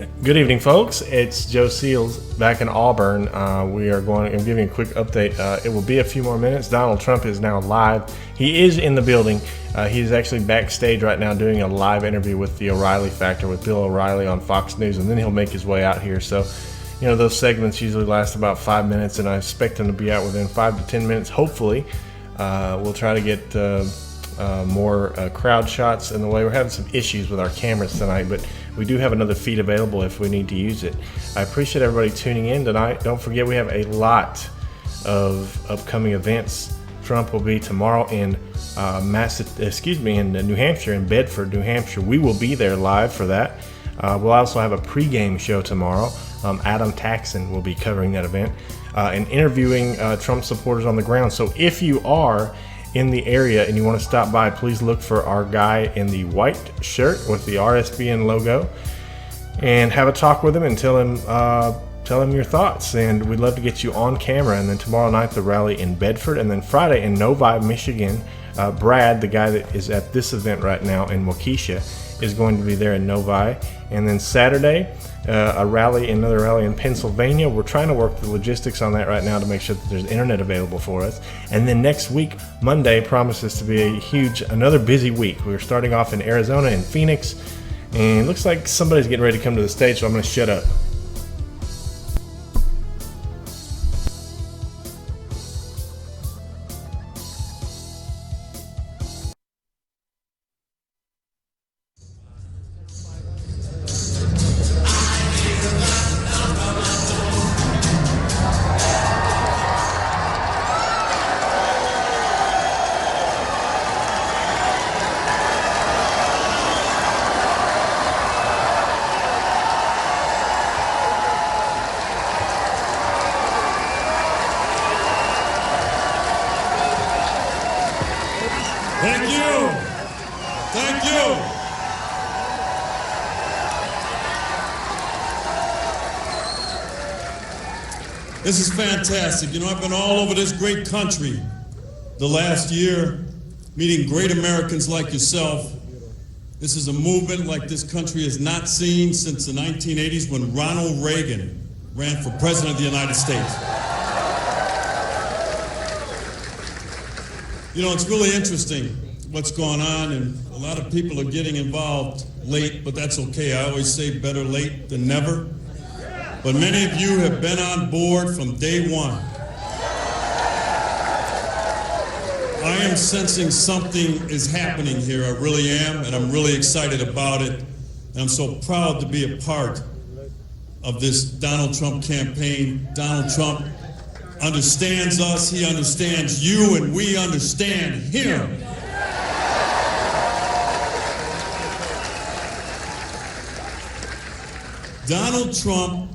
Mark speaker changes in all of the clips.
Speaker 1: Good evening, folks. It's Joe Seals back in Auburn. We are going to give you a quick update. It will be a few more minutes. Donald Trump is now live. He is in the building. He's actually backstage right now doing a live interview with the O'Reilly Factor with Bill O'Reilly on Fox News, and then he'll make his way out here. So, you know, those segments usually last about 5 minutes, and I expect him to be out within 5 to 10 minutes, hopefully. We'll try to get more crowd shots in the way. We're having some issues with our cameras tonight, but we do have another feed available if we need to use it. I appreciate everybody tuning in tonight. Don't forget we have a lot of upcoming events. Trump will be tomorrow in New Hampshire, in Bedford, New Hampshire. We will be there live for that. We'll also have a pregame show tomorrow. Adam Taxon will be covering that event and interviewing Trump supporters on the ground. So if you are in the area and you want to stop by, please look for our guy in the white shirt with the RSBN logo and have a talk with him and tell him your thoughts. And we'd love to get you on camera. And then tomorrow night, the rally in Bedford, and then Friday in Novi, Michigan. Brad, the guy that is at this event right now in Waukesha, is going to be there in Novi. And then Saturday, another rally in Pennsylvania. We're trying to work the logistics on that right now to make sure that there's internet available for us. And then next week, Monday, promises to be another busy week. We're starting off in Arizona and Phoenix, and it looks like somebody's getting ready to come to the stage, so I'm going to shut up.
Speaker 2: Thank you. Thank you. This is fantastic. You know, I've been all over this great country the last year, meeting great Americans like yourself. This is a movement like this country has not seen since the 1980s when Ronald Reagan ran for president of the United States. You know, it's really interesting what's going on, and a lot of people are getting involved late, but that's okay. I always say better late than never. But many of you have been on board from day one. I am sensing something is happening here. I really am, and I'm really excited about it. And I'm so proud to be a part of this Donald Trump campaign. Donald Trump understands us, he understands you, and we understand him. Donald Trump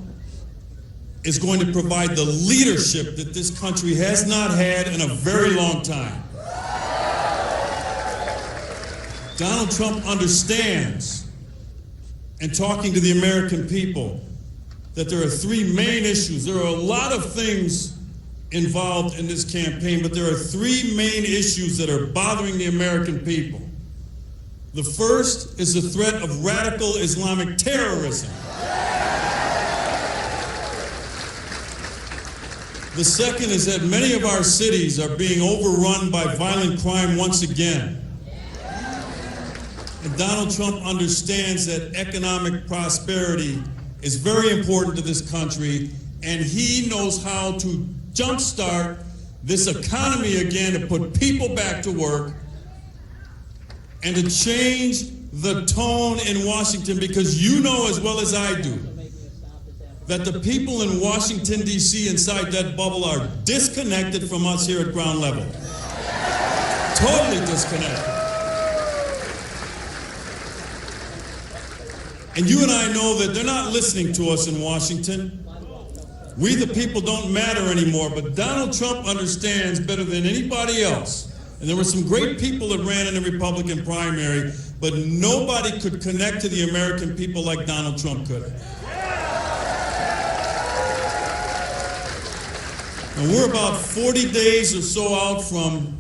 Speaker 2: is going to provide the leadership that this country has not had in a very long time. Donald Trump understands, in talking to the American people, that there are three main issues. There are a lot of things involved in this campaign, but there are three main issues that are bothering the American people. The first is the threat of radical Islamic terrorism. The second is that many of our cities are being overrun by violent crime once again. And Donald Trump understands that economic prosperity is very important to this country, and he knows how to jumpstart this economy again, to put people back to work and to change the tone in Washington, because you know as well as I do that the people in Washington, D.C. inside that bubble are disconnected from us here at ground level. Totally disconnected. And you and I know that they're not listening to us in Washington. We the people don't matter anymore, but Donald Trump understands better than anybody else. And there were some great people that ran in the Republican primary, but nobody could connect to the American people like Donald Trump could. And we're about 40 days or so out from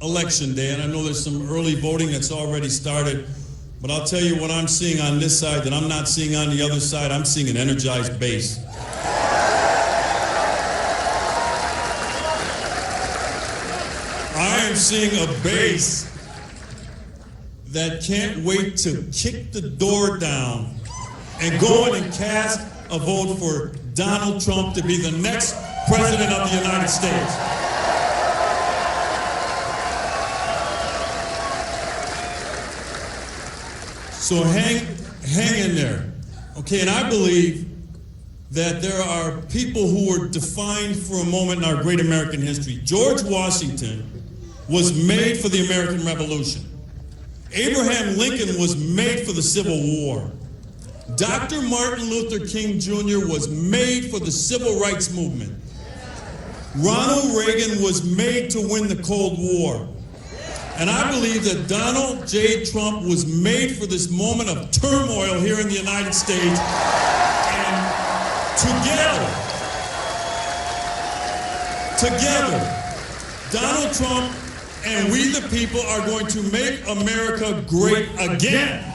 Speaker 2: Election Day, and I know there's some early voting that's already started. But I'll tell you what I'm seeing on this side that I'm not seeing on the other side. I'm seeing an energized base. I am seeing a base that can't wait to kick the door down and go in and cast a vote for Donald Trump to be the next president of the United States. So hang in there, okay? And I believe that there are people who were defined for a moment in our great American history. George Washington was made for the American Revolution. Abraham Lincoln was made for the Civil War. Dr. Martin Luther King Jr. was made for the Civil Rights Movement. Ronald Reagan was made to win the Cold War. And I believe that Donald J. Trump was made for this moment of turmoil here in the United States. And together, Donald Trump and we the people are going to make America great again.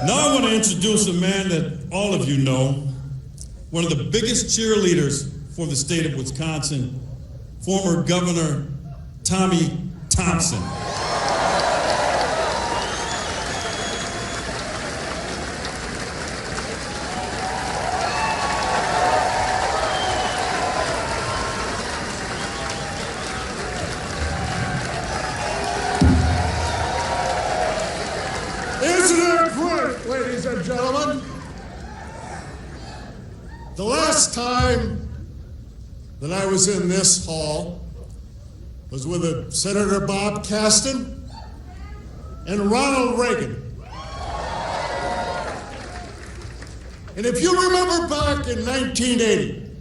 Speaker 2: Now I want to introduce a man that all of you know, one of the biggest cheerleaders for the state of Wisconsin, former Governor Tommy Thompson.
Speaker 3: Isn't it great, ladies and gentlemen? The last time that I was in this hall was with Senator Bob Caston and Ronald Reagan. And if you remember back in 1980,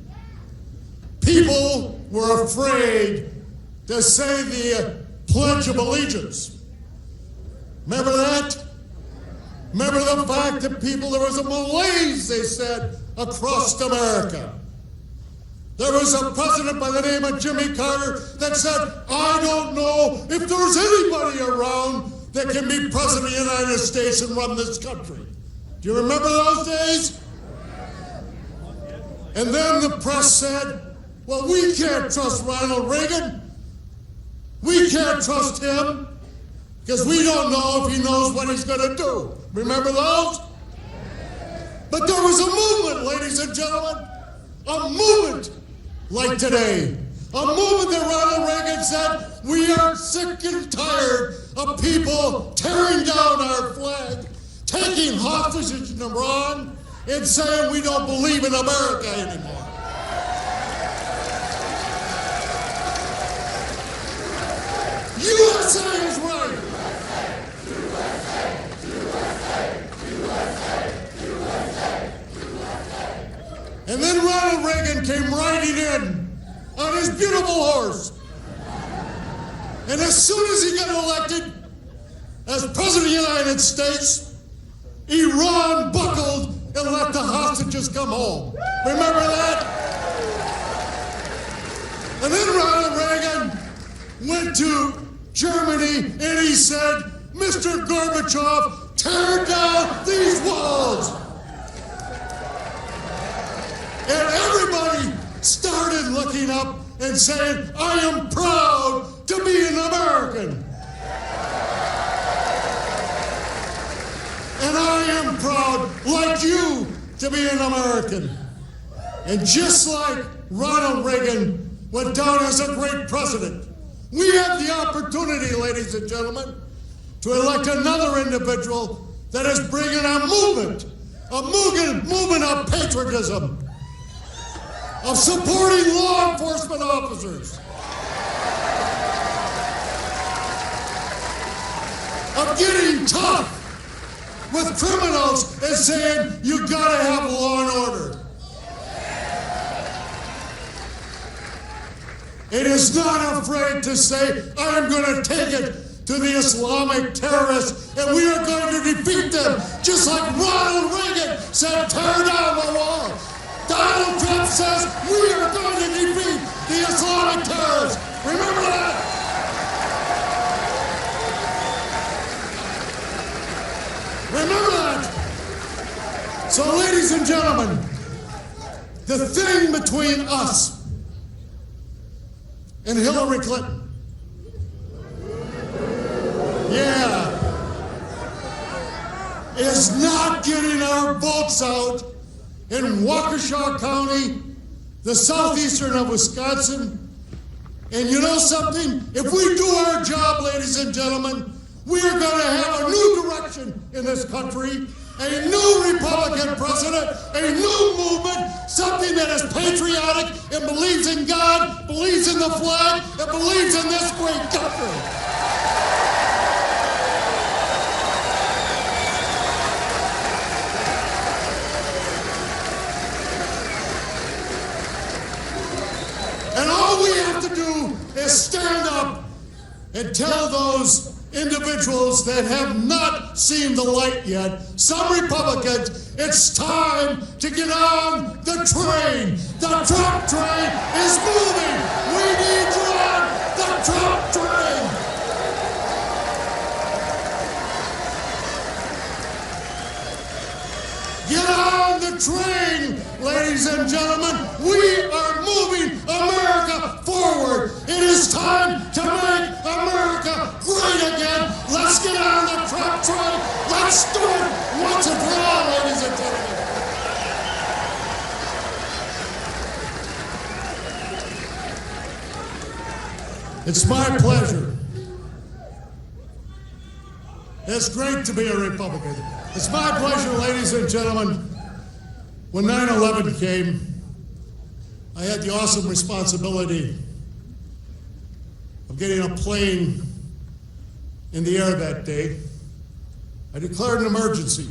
Speaker 3: people were afraid to say the Pledge of Allegiance. Remember that? Remember the fact that there was a malaise, they said, across America. There was a president by the name of Jimmy Carter that said, I don't know if there's anybody around that can be president of the United States and run this country. Do you remember those days? And then the press said, well, we can't trust Ronald Reagan. We can't trust him because we don't know if he knows what he's going to do. Remember those? But there was a movement, ladies and gentlemen, a movement like today. A movement that Ronald Reagan said, we are sick and tired of people tearing down our flag, taking hostages in Iran, and saying we don't believe in America anymore. USA is right. And then Ronald Reagan came riding in on his beautiful horse. And as soon as he got elected as President of the United States, Iran buckled and let the hostages come home. Remember that? And then Ronald Reagan went to Germany and he said, Mr. Gorbachev, tear down these walls. And everybody started looking up and saying, I am proud to be an American. And I am proud, like you, to be an American. And just like Ronald Reagan went down as a great president, we have the opportunity, ladies and gentlemen, to elect another individual that is bringing a movement of patriotism, of supporting law enforcement officers, of getting tough with criminals and saying, you gotta have law and order. It is not afraid to say, I am going to take it to the Islamic terrorists, and we are going to defeat them, just like Ronald Reagan said, tear down the wall. Donald Trump says, we are going to defeat the Islamic terrorists. Remember that? Remember that. So, ladies and gentlemen, the thing between us and Hillary Clinton, is not getting our votes out in Waukesha County, the southeastern of Wisconsin. And you know something? If we do our job, ladies and gentlemen, we are going to have a new direction in this country, a new Republican president, a new movement, something that is patriotic and believes in God, believes in the flag, and believes in this great country. And all we have to do is stand up and tell those individuals that have not seen the light yet, some Republicans, it's time to get on the train. The Trump train is moving. We need you on the Trump train. Get on the train, ladies and gentlemen. We are moving America forward. It is time to make America great again. Let's get on the Trump train. Let's do it once and for all, ladies and gentlemen. It's my pleasure. It's great to be a Republican. It's my pleasure, ladies and gentlemen. When 9/11 came, I had the awesome responsibility of getting a plane in the air that day. I declared an emergency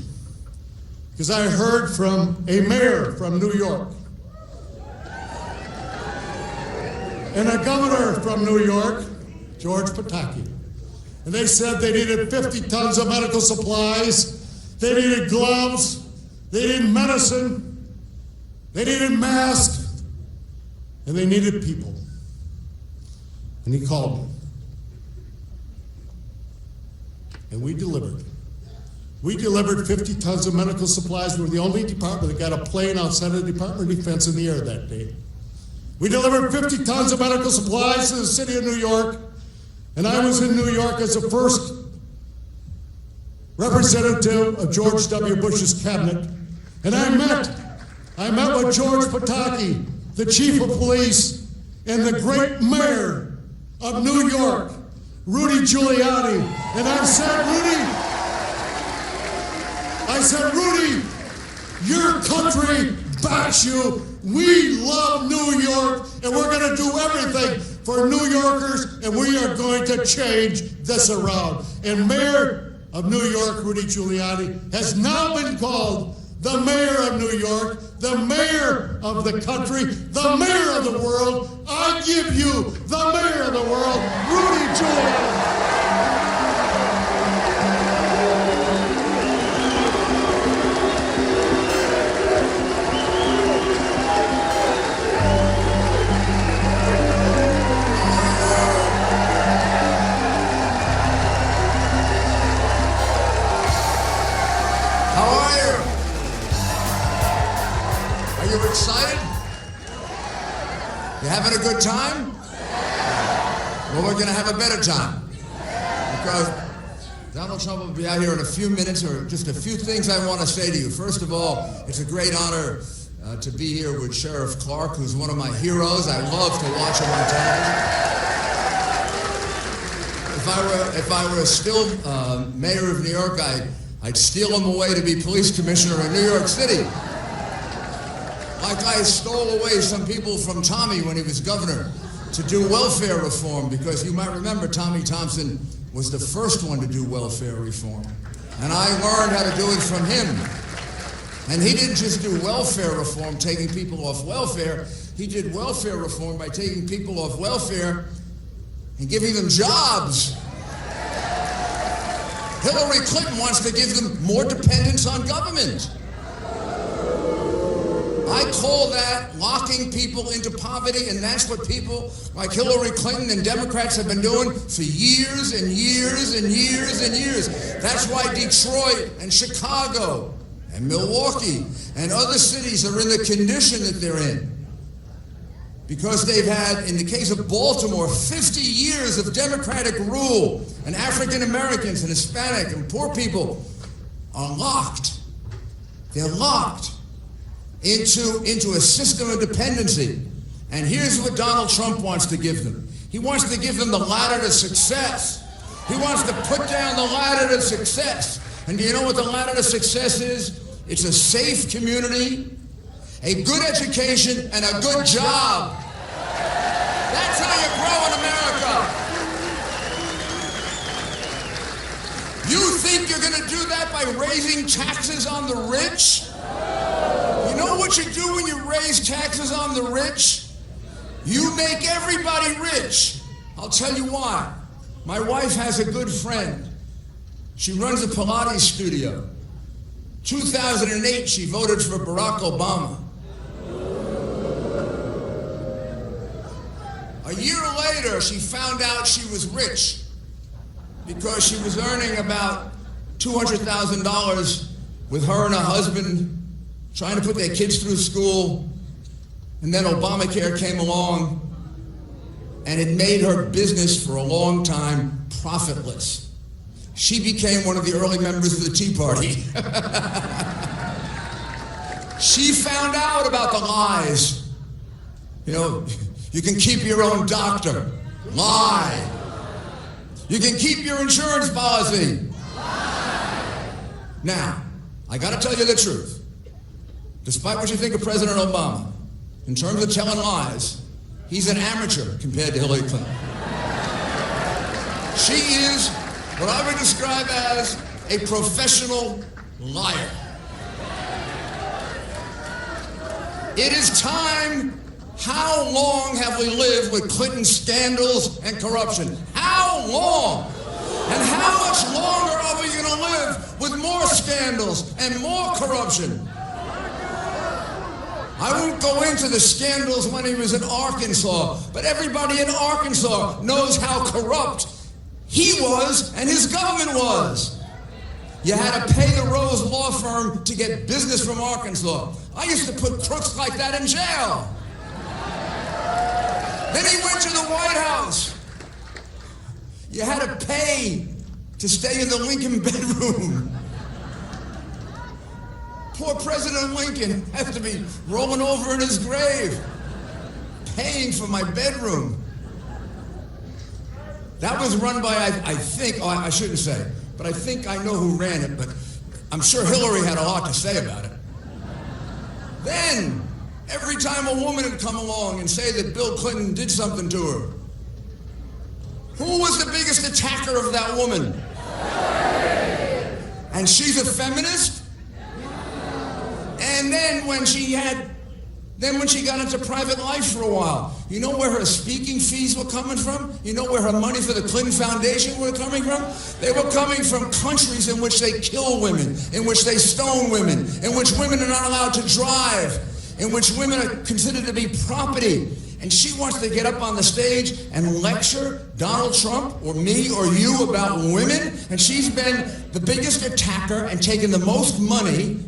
Speaker 3: because I heard from a mayor from New York and a governor from New York, George Pataki. And they said they needed 50 tons of medical supplies, they needed gloves, they needed medicine, they needed masks, and they needed people. And he called me. And we delivered. We delivered 50 tons of medical supplies. We were the only department that got a plane outside of the Department of Defense in the air that day. We delivered 50 tons of medical supplies to the city of New York. And I was in New York as the first representative of George W. Bush's cabinet. And I met with George Pataki, the chief of police, and the great mayor of New York, Rudy Giuliani. And I said, Rudy, your country backs you. We love New York, and we're going to do everything for New Yorkers, and we are going to change this around. And Mayor of New York, Rudy Giuliani, has now been called the mayor of New York, the mayor of the country, the mayor of the world. I give you the mayor of the world, Rudy Giuliani.
Speaker 4: You excited? You having a good time? Well, we're going to have a better time. Because Donald Trump will be out here in a few minutes, or just a few things I want to say to you. First of all, it's a great honor to be here with Sheriff Clark, who's one of my heroes. I love to watch him on television. If I were still mayor of New York, I'd steal him away to be police commissioner in New York City. Like I stole away some people from Tommy when he was governor to do welfare reform, because you might remember Tommy Thompson was the first one to do welfare reform. And I learned how to do it from him. And he didn't just do welfare reform, taking people off welfare. he did welfare reform by taking people off welfare and giving them jobs. Hillary Clinton wants to give them more dependence on government. I call that locking people into poverty, and that's what people like Hillary Clinton and Democrats have been doing for years and years and years and years. That's why Detroit and Chicago and Milwaukee and other cities are in the condition that they're in. Because they've had, in the case of Baltimore, 50 years of Democratic rule, and African Americans and Hispanic and poor people are locked. They're locked into a system of dependency. And here's what Donald Trump wants to give them. He wants to give them the ladder to success. He wants to put down the ladder to success. And do you know what the ladder to success is? It's a safe community, a good education, and a good job. That's how you grow in America. You think you're going to do that by raising taxes on the rich? You know what you do when you raise taxes on the rich? You make everybody rich. I'll tell you why. My wife has a good friend. She runs a Pilates studio. 2008, she voted for Barack Obama. A year later, she found out she was rich because she was earning about $200,000 with her and her husband trying to put their kids through school. And then Obamacare came along, and it made her business for a long time profitless. She became one of the early members of the Tea Party. She found out about the lies. You know, you can keep your own doctor. Lie. You can keep your insurance policy. Lie. Now, I gotta tell you the truth. Despite what you think of President Obama, in terms of telling lies, he's an amateur compared to Hillary Clinton. She is what I would describe as a professional liar. It is time. How long have we lived with Clinton scandals and corruption? How long? And how much longer are we going to live with more scandals and more corruption? I won't go into the scandals when he was in Arkansas, but everybody in Arkansas knows how corrupt he was and his government was. You had to pay the Rose Law Firm to get business from Arkansas. I used to put crooks like that in jail. Then he went to the White House. You had to pay to stay in the Lincoln bedroom. Poor President Lincoln has to be rolling over in his grave, paying for my bedroom. That was run by, I think, oh, I shouldn't say, but I think I know who ran it, but I'm sure Hillary had a lot to say about it. Then, every time a woman would come along and say that Bill Clinton did something to her, who was the biggest attacker of that woman? And she's a feminist? And then when she got into private life for a while, you know where her speaking fees were coming from? You know where her money for the Clinton Foundation were coming from? They were coming from countries in which they kill women, in which they stone women, in which women are not allowed to drive, in which women are considered to be property. And she wants to get up on the stage and lecture Donald Trump or me or you about women. And she's been the biggest attacker and taken the most money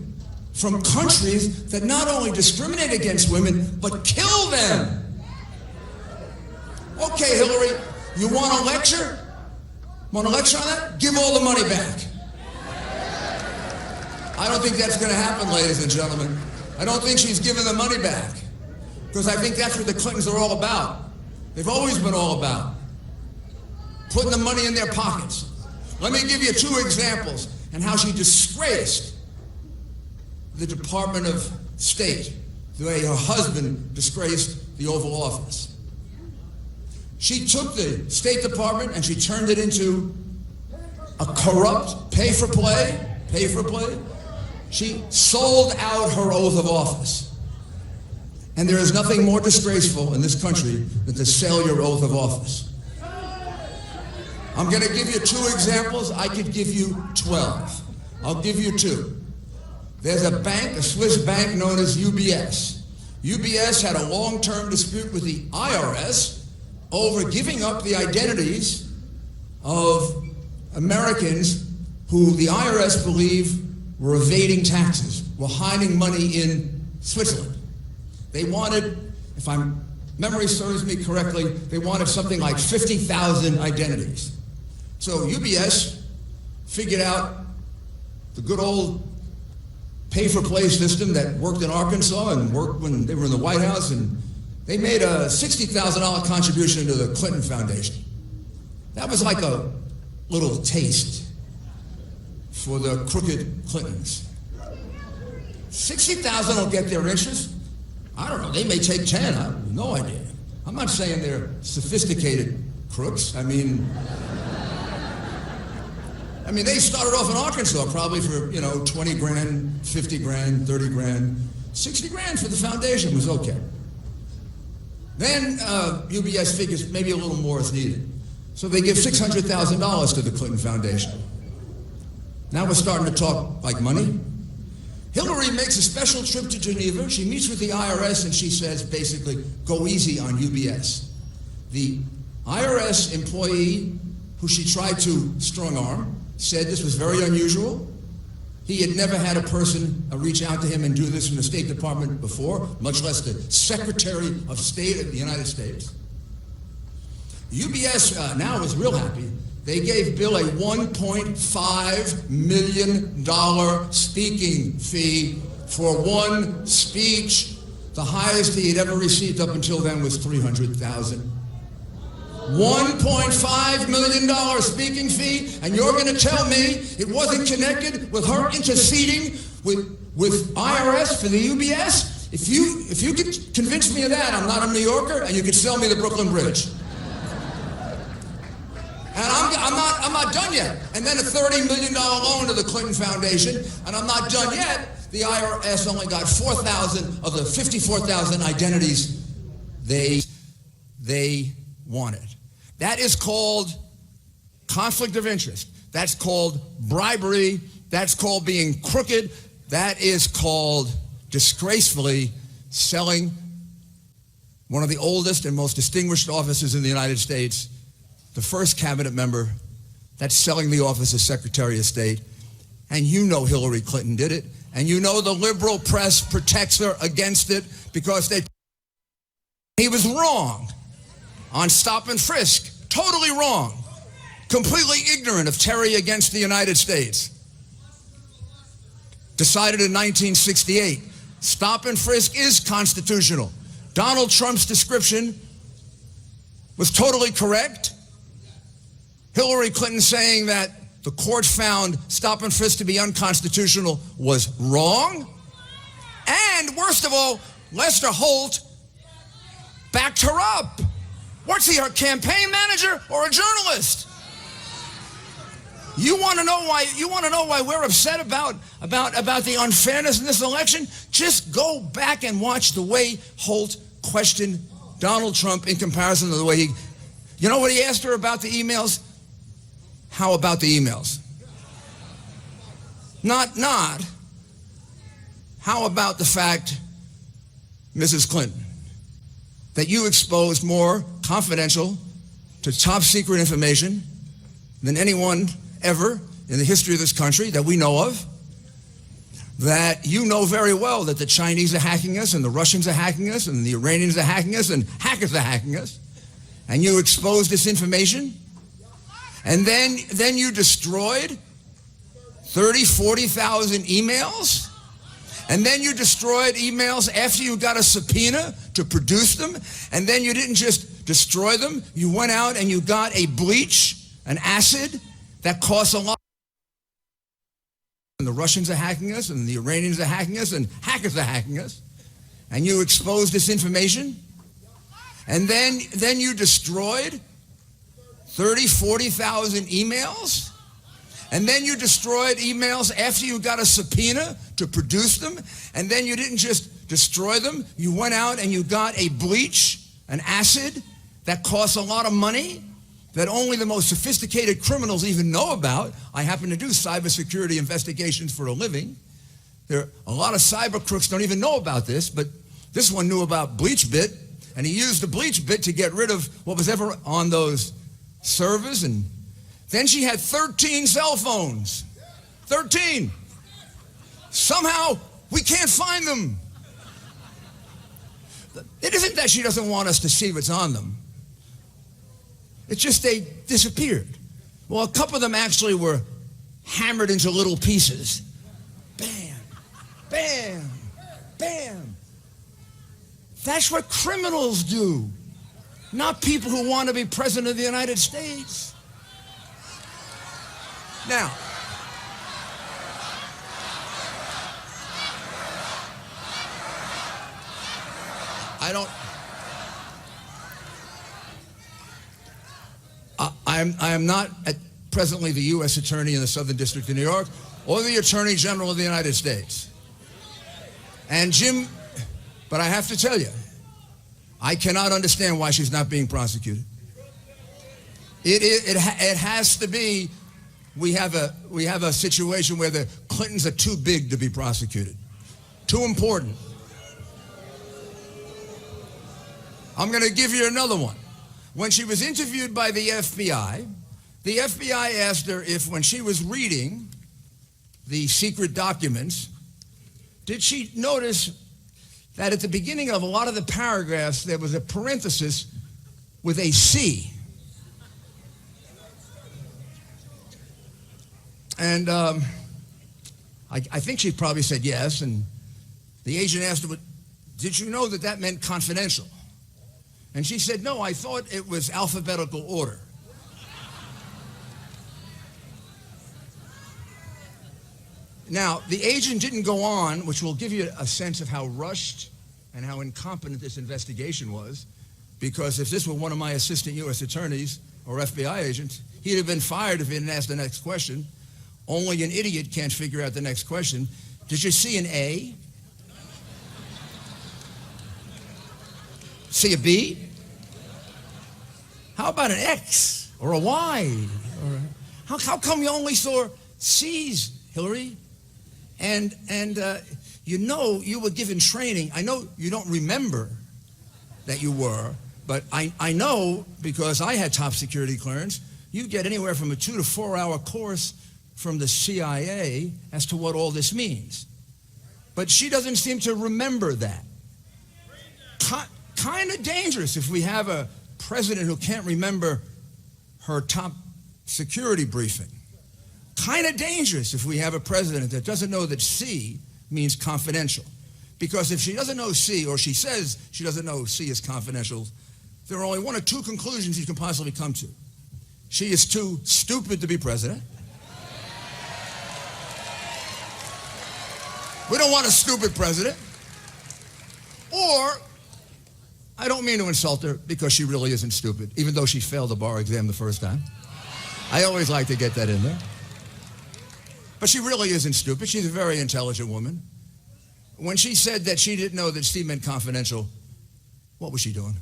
Speaker 4: from countries that not only discriminate against women, but kill them. Okay, Hillary, you want a lecture? Want a lecture on that? Give all the money back. I don't think that's going to happen, ladies and gentlemen. I don't think she's giving the money back. Because I think that's what the Clintons are all about. They've always been all about putting the money in their pockets. Let me give you 2 examples and how she disgraced the Department of State, the way her husband disgraced the Oval Office. She took the State Department and she turned it into a corrupt pay-for-play. She sold out her oath of office. And there is nothing more disgraceful in this country than to sell your oath of office. I'm going to give you 2 examples. I could give you 12. I'll give you 2. There's a bank, a Swiss bank known as UBS. UBS had a long-term dispute with the IRS over giving up the identities of Americans who the IRS believed were evading taxes, were hiding money in Switzerland. They wanted, if my memory serves me correctly, they wanted something like 50,000 identities. So UBS figured out the good old pay-for-play system that worked in Arkansas and worked when they were in the White House, and they made a $60,000 contribution to the Clinton Foundation. That was like a little taste for the crooked Clintons. 60,000 will get their interest. I don't know, they may take 10, I have no idea. I'm not saying they're sophisticated crooks. I mean, they started off in Arkansas probably for, 20 grand, 50 grand, 30 grand. 60 grand for the foundation was okay. Then UBS figures maybe a little more is needed. So they give $600,000 to the Clinton Foundation. Now we're starting to talk like money. Hillary makes a special trip to Geneva. She meets with the IRS and she says, basically, go easy on UBS. The IRS employee who she tried to strong-arm said this was very unusual. He had never had a person reach out to him and do this from the State Department before, much less the Secretary of State of the United States. UBS now is real happy. They gave Bill a $1.5 million speaking fee for one speech. The highest he had ever received up until then was $300,000. $1.5 million speaking fee, and you're going to tell me it wasn't connected with her interceding with IRS for the UBS? If you could convince me of that, I'm not a New Yorker, and you could sell me the Brooklyn Bridge. And I'm not done yet. And then a $30 million loan to the Clinton Foundation, and I'm not done yet. The IRS only got 4,000 of the 54,000 identities they wanted. That is called conflict of interest. That's called bribery. That's called being crooked. That is called disgracefully selling one of the oldest and most distinguished offices in the United States, the first cabinet member. That's selling the office of Secretary of State. And you know Hillary Clinton did it. And you know the liberal press protects her against it because he was wrong on stop and frisk. Totally wrong. Completely ignorant of Terry against the United States. Decided in 1968. Stop and frisk is constitutional. Donald Trump's description was totally correct. Hillary Clinton saying that the court found stop and frisk to be unconstitutional was wrong. And worst of all, Lester Holt backed her up. What's he, her campaign manager or a journalist? You want to know why? You want to know why we're upset about the unfairness in this election? Just go back and watch the way Holt questioned Donald Trump in comparison to the way he. You know what he asked her about the emails? How about the emails? Not. How about the fact, Mrs. Clinton, that you exposed more confidential to top secret information than anyone ever in the history of this country that we know of, that you know very well that the Chinese are hacking us and the Russians are hacking us and the Iranians are hacking us and hackers are hacking us, and you exposed this information, and then you destroyed 40,000 emails, and then you destroyed emails after you got a subpoena to produce them, and then you didn't just destroy them, you went out and you got a bleach, an acid that costs a lot. And the Russians are hacking us and the Iranians are hacking us and hackers are hacking us, and you exposed this information, and then you destroyed 40,000 emails, and then you destroyed emails after you got a subpoena to produce them, and then you didn't just destroy them. You went out and you got a bleach, an acid that costs a lot of money that only the most sophisticated criminals even know about. I happen to do cybersecurity investigations for a living. There, a lot of cyber crooks don't even know about this, but this one knew about bleach bit, and he used the bleach bit to get rid of what was ever on those servers. And then she had 13 cell phones. 13. Somehow we can't find them. It isn't that she doesn't want us to see what's on them. It's just they disappeared. Well, a couple of them actually were hammered into little pieces. Bam, bam, bam. That's what criminals do, not people who want to be president of the United States. Now, I am not presently the U.S. Attorney in the Southern District of New York or the Attorney General of the United States. And Jim, but I have to tell you, I cannot understand why she's not being prosecuted. It has to be, we have a situation where the Clintons are too big to be prosecuted, too important. I'm going to give you another one. When she was interviewed by the FBI asked her if, when she was reading the secret documents, did she notice that at the beginning of a lot of the paragraphs there was a parenthesis with a C. And I think she probably said yes, and the agent asked her, did you know that that meant confidential? And she said, no, I thought it was alphabetical order. Now, the agent didn't go on, which will give you a sense of how rushed and how incompetent this investigation was, because if this were one of my assistant U.S. attorneys or FBI agents, he'd have been fired if he didn't ask the next question. Only an idiot can't figure out the next question. Did you see an A? See a B? How about an X or a Y? Or how come you only saw C's, Hillary? And you know you were given training. I know you don't remember that you were, but I know because I had top security clearance, you get anywhere from a 2 to 4 hour course from the CIA as to what all this means. But she doesn't seem to remember that. Kind of dangerous if we have a president who can't remember her top security briefing. Kind of dangerous if we have a president that doesn't know that C means confidential. Because if she doesn't know C, or she says she doesn't know C is confidential, there are only one or two conclusions you can possibly come to. She is too stupid to be president. We don't want a stupid president. Or, I don't mean to insult her because she really isn't stupid, even though she failed the bar exam the first time. I always like to get that in there. But she really isn't stupid. She's a very intelligent woman. When she said that she didn't know that C meant confidential, what was she doing?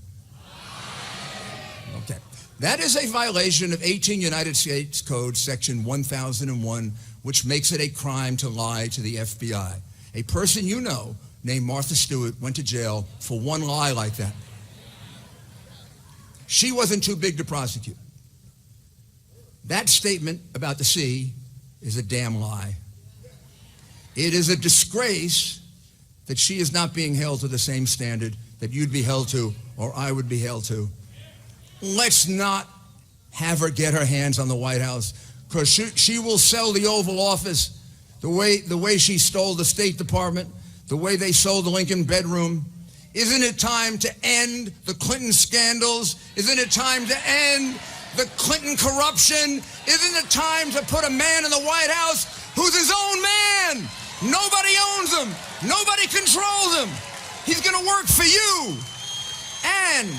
Speaker 4: Okay. That is a violation of 18 United States Code, Section 1001, which makes it a crime to lie to the FBI. A person you know named Martha Stewart went to jail for one lie like that. She wasn't too big to prosecute. That statement about the C is a damn lie. It is a disgrace that she is not being held to the same standard that you'd be held to or I would be held to. Let's not have her get her hands on the White House, because she will sell the Oval Office the way she stole the State Department, the way they sold the Lincoln bedroom. Isn't it time to end the Clinton scandals? Isn't it time to end the Clinton corruption? Isn't it time to put a man in the White House who's his own man? Nobody owns him. Nobody controls him. He's going to work for you. And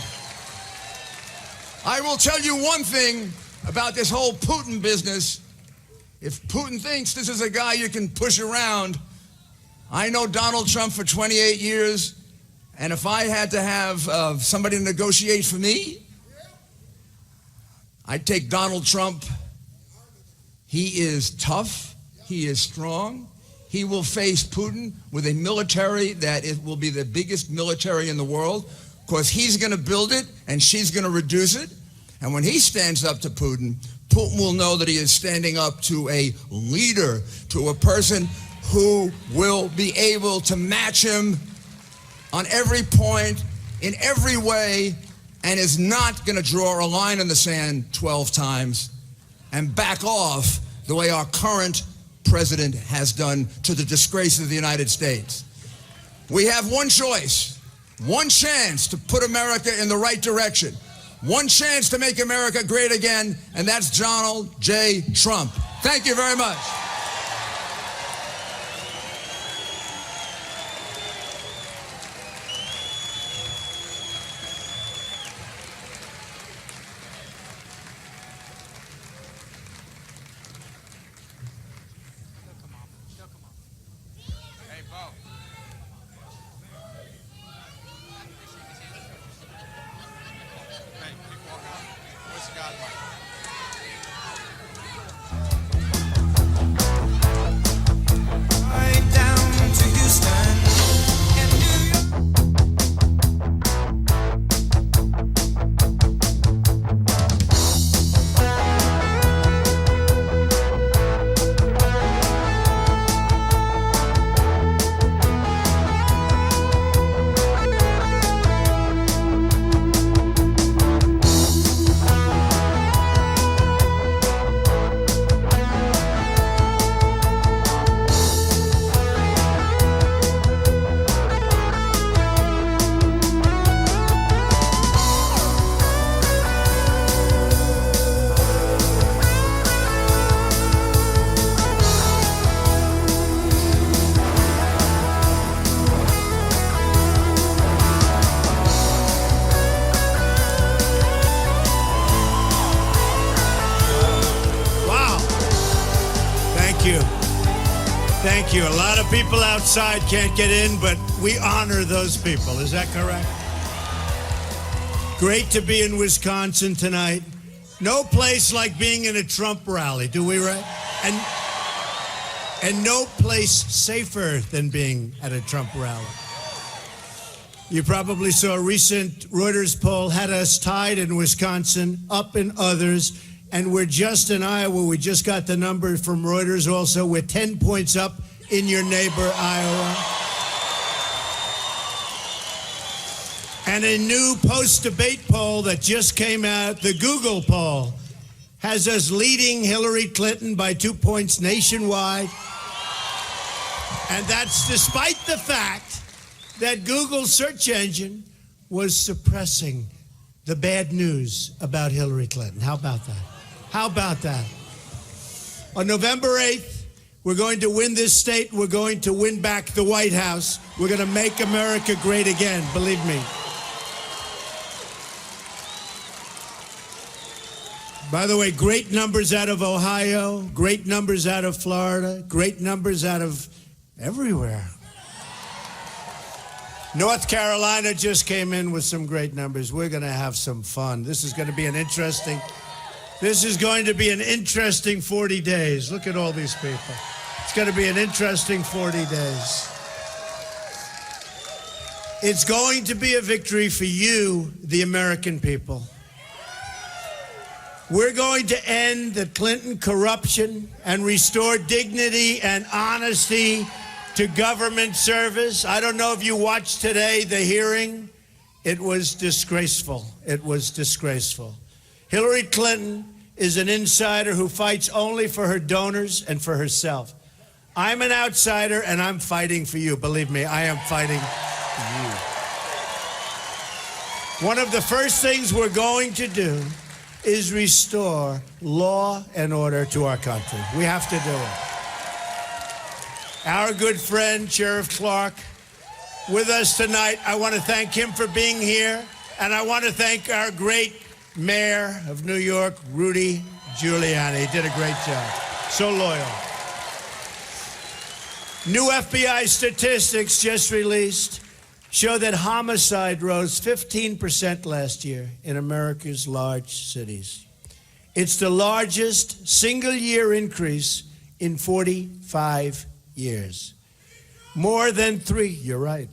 Speaker 4: I will tell you one thing about this whole Putin business. If Putin thinks this is a guy you can push around, I know Donald Trump for 28 years, and if I had to have somebody negotiate for me, I'd take Donald Trump. He is tough. He is strong. He will face Putin with a military that it will be the biggest military in the world, because he's going to build it and she's going to reduce it. And when he stands up to Putin, Putin will know that he is standing up to a leader, to a person who will be able to match him on every point, in every way, and is not going to draw a line in the sand 12 times and back off the way our current president has done to the disgrace of the United States. We have one choice, one chance to put America in the right direction, one chance to make America great again, and that's Donald J. Trump. Thank you very much.
Speaker 5: Thank you. A lot of people outside can't get in, but we honor those people. Is that correct? Great to be in Wisconsin tonight. No place like being in a Trump rally, do we, right? And no place safer than being at a Trump rally. You probably saw a recent Reuters poll had us tied in Wisconsin, up in others, and we're just in Iowa. We just got the number from Reuters also. We're 10 points up in your neighbor, Iowa. And a new post-debate poll that just came out, the Google poll, has us leading Hillary Clinton by 2 points nationwide. And that's despite the fact that Google's search engine was suppressing the bad news about Hillary Clinton. How about that? How about that? On November 8th, we're going to win this state. We're going to win back the White House. We're going to make America great again, believe me. By the way, great numbers out of Ohio, great numbers out of Florida, great numbers out of everywhere. North Carolina just came in with some great numbers. We're going to have some fun. This is going to be an interesting 40 days. Look at all these people. It's going to be an interesting 40 days. It's going to be a victory for you, the American people. We're going to end the Clinton corruption and restore dignity and honesty to government service. I don't know if you watched today the hearing. It was disgraceful. It was disgraceful. Hillary Clinton is an insider who fights only for her donors and for herself. I'm an outsider, and I'm fighting for you. Believe me, I am fighting for you. One of the first things we're going to do is restore law and order to our country. We have to do it. Our good friend, Sheriff Clark, with us tonight. I want to thank him for being here, and I want to thank our great Mayor of New York, Rudy Giuliani. He did a great job. So loyal. New FBI statistics just released show that homicide rose 15% last year in America's large cities. It's the largest single-year increase in 45 years. More than three, you're right.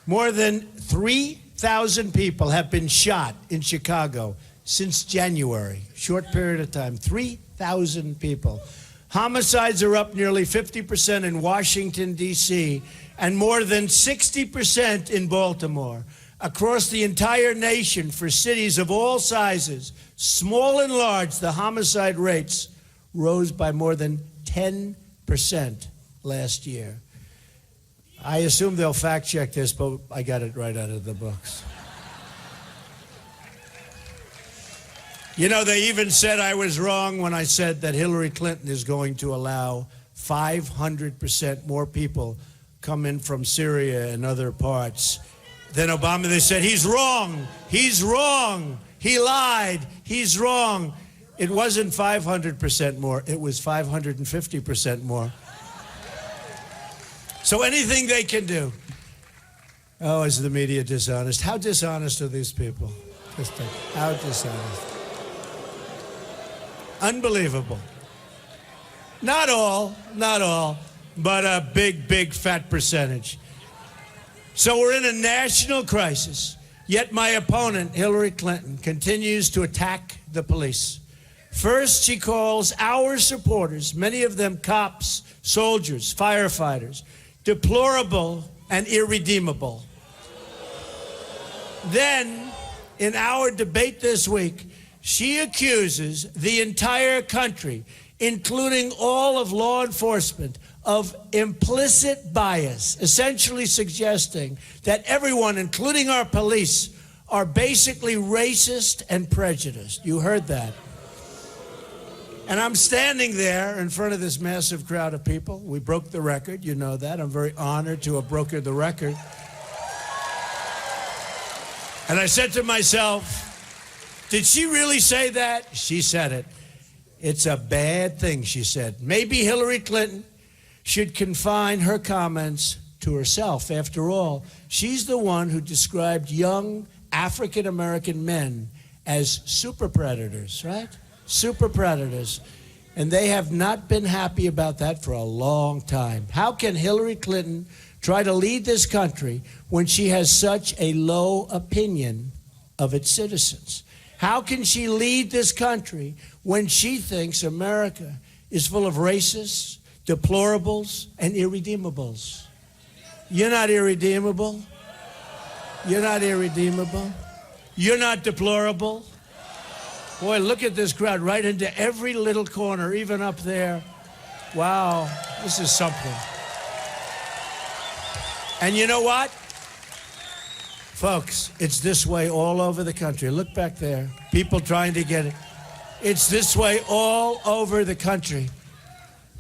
Speaker 5: More than 3,000 people have been shot in Chicago since January. Short period of time, 3,000 people. Homicides are up nearly 50% in Washington, D.C., and more than 60% in Baltimore. Across the entire nation, for cities of all sizes, small and large, the homicide rates rose by more than 10% last year. I assume they'll fact check this, but I got it right out of the books. You know, they even said I was wrong when I said that Hillary Clinton is going to allow 500% more people come in from Syria and other parts than Obama. They said, he's wrong, he's wrong, he lied, he's wrong. It wasn't 500% more, it was 550% more. So anything they can do. Oh, is the media dishonest? How dishonest are these people? Just think, how dishonest. Unbelievable. Not all, but a big, big fat percentage. So we're in a national crisis, yet my opponent, Hillary Clinton, continues to attack the police. First, she calls our supporters, many of them cops, soldiers, firefighters, deplorable and irredeemable. Then, in our debate this week, she accuses the entire country, including all of law enforcement, of implicit bias, essentially suggesting that everyone, including our police, are basically racist and prejudiced. You heard that. And I'm standing there in front of this massive crowd of people. We broke the record, you know that. I'm very honored to have broken the record. And I said to myself, did she really say that? She said it. It's a bad thing, she said. Maybe Hillary Clinton should confine her comments to herself. After all, she's the one who described young African-American men as super predators, right? Super predators. And they have not been happy about that for a long time. How can Hillary Clinton try to lead this country when she has such a low opinion of its citizens? How can she lead this country when she thinks America is full of racists, deplorables, and irredeemables? You're not irredeemable. You're not irredeemable. You're not deplorable. Boy, look at this crowd, right into every little corner, even up there. Wow, this is something. And you know what? Folks, it's this way all over the country. Look back there. People trying to get it. It's this way all over the country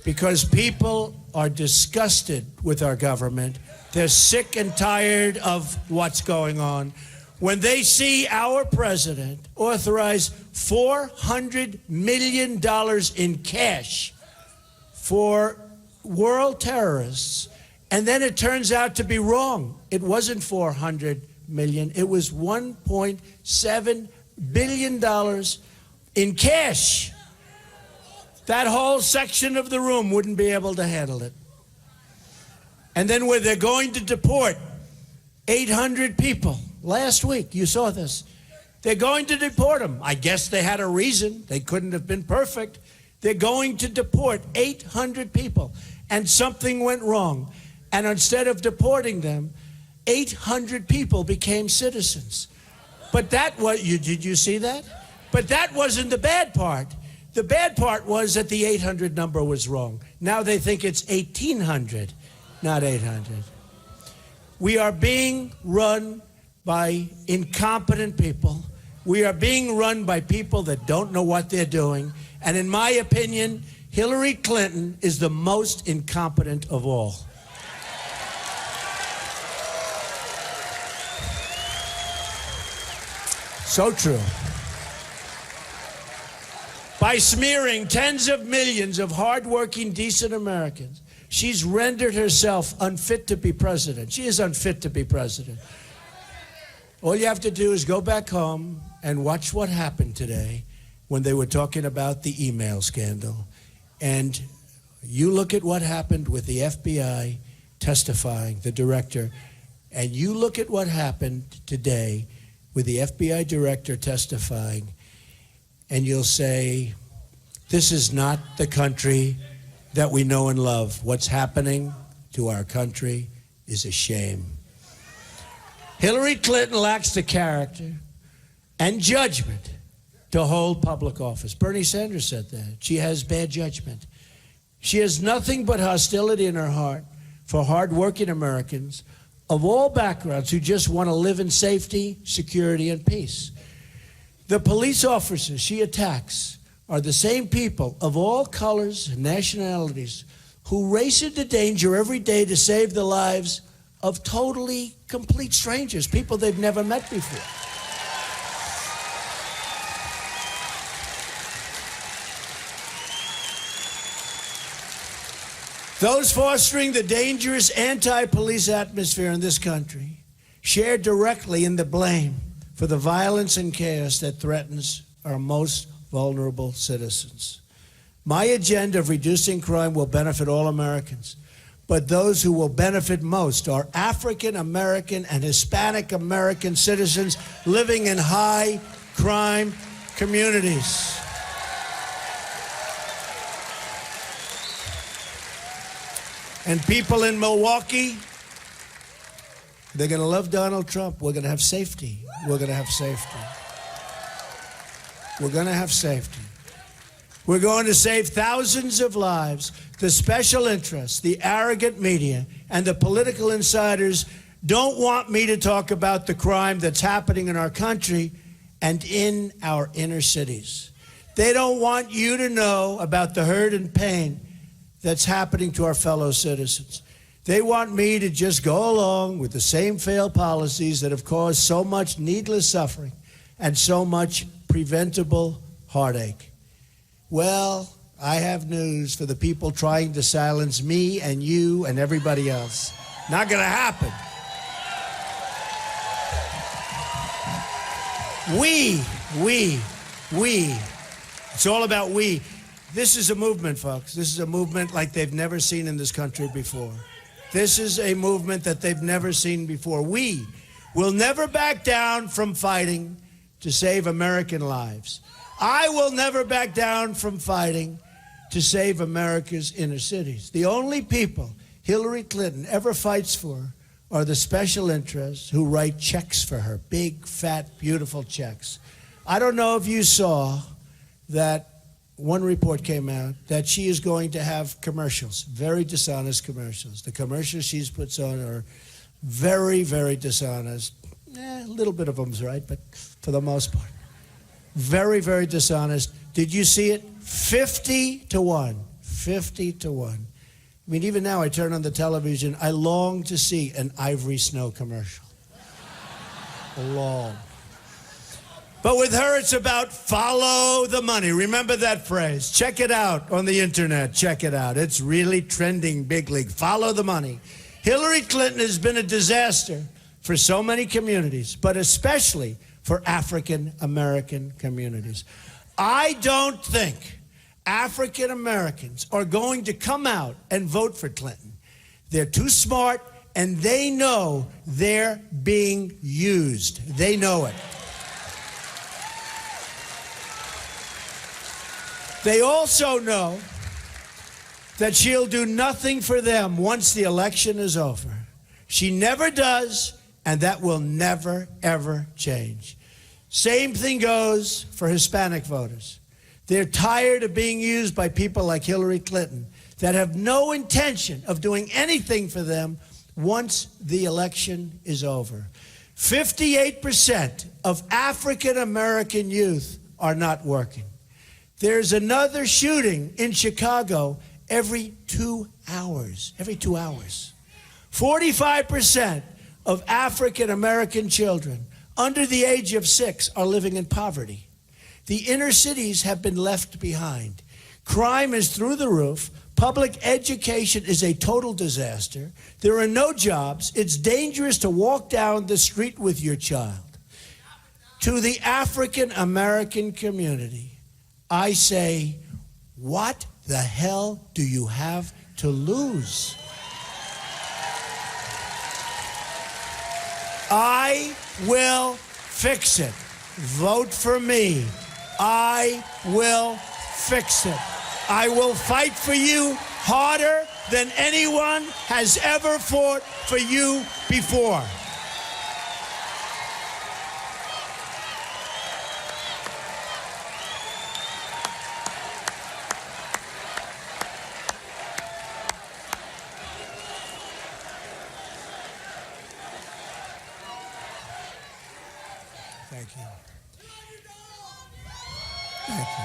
Speaker 5: because people are disgusted with our government. They're sick and tired of what's going on. When they see our president authorize $400 million in cash for world terrorists, and then it turns out to be wrong. It wasn't $400 million. It was $1.7 billion in cash. That whole section of the room wouldn't be able to handle it. And then where they're going to deport 800 people. Last week, you saw this. They're going to deport them. I guess they had a reason. They couldn't have been perfect. They're going to deport 800 people. And something went wrong. And instead of deporting them, 800 people became citizens. But that was, did you see that? But that wasn't the bad part. The bad part was that the 800 number was wrong. Now they think it's 1,800, not 800. We are being run by incompetent people. We are being run by people that don't know what they're doing. And in my opinion, Hillary Clinton is the most incompetent of all. So true. By smearing tens of millions of hardworking, decent Americans, she's rendered herself unfit to be president. She is unfit to be president. All you have to do is go back home and watch what happened today when they were talking about the email scandal. And you look at what happened with the FBI testifying, the director, and you look at what happened today with the FBI director testifying, and you'll say, this is not the country that we know and love. What's happening to our country is a shame. Hillary Clinton lacks the character and judgment to hold public office. Bernie Sanders said that. She has bad judgment. She has nothing but hostility in her heart for hardworking Americans of all backgrounds who just want to live in safety, security, and peace. The police officers she attacks are the same people of all colors and nationalities who race into danger every day to save the lives of totally complete strangers, people they've never met before. Those fostering the dangerous anti-police atmosphere in this country share directly in the blame for the violence and chaos that threatens our most vulnerable citizens. My agenda of reducing crime will benefit all Americans, but those who will benefit most are African American and Hispanic American citizens living in high crime communities. And people in Milwaukee, they're going to love Donald Trump. We're going to have safety. We're going to have safety. We're going to have safety. We're going to save thousands of lives. The special interests, the arrogant media, and the political insiders don't want me to talk about the crime that's happening in our country and in our inner cities. They don't want you to know about the hurt and pain that's happening to our fellow citizens. They want me to just go along with the same failed policies that have caused so much needless suffering and so much preventable heartache. Well, I have news for the people trying to silence me and you and everybody else. Not gonna happen. We. It's all about we. This is a movement, folks. This is a movement like they've never seen in this country before. This is a movement that they've never seen before. We will never back down from fighting to save American lives. I will never back down from fighting to save America's inner cities. The only people Hillary Clinton ever fights for are the special interests who write checks for her, big, fat, beautiful checks. I don't know if you saw that one report came out that she is going to have commercials, very dishonest commercials. The commercials she puts on are very, very dishonest. A little bit of them's right, but for the most part. Very, very dishonest. Did you see it? 50-1. 50-1. I mean, even now I turn on the television, I long to see an Ivory Snow commercial. Long. But with her, it's about follow the money. Remember that phrase. Check it out on the internet. Check it out. It's really trending big league. Follow the money. Hillary Clinton has been a disaster for so many communities, but especially for African American communities. I don't think African Americans are going to come out and vote for Clinton. They're too smart, and they know they're being used. They know it. They also know that she'll do nothing for them once the election is over. She never does, and that will never, ever change. Same thing goes for Hispanic voters. They're tired of being used by people like Hillary Clinton that have no intention of doing anything for them once the election is over. 58% of African American youth are not working. There's another shooting in Chicago every 2 hours. Every 2 hours. 45% of African American children under the age of 6 are living in poverty. The inner cities have been left behind. Crime is through the roof. Public education is a total disaster. There are no jobs. It's dangerous to walk down the street with your child. To the African American community, I say, what the hell do you have to lose? I will fix it. Vote for me. I will fix it. I will fight for you harder than anyone has ever fought for you before. Thank you. Thank you.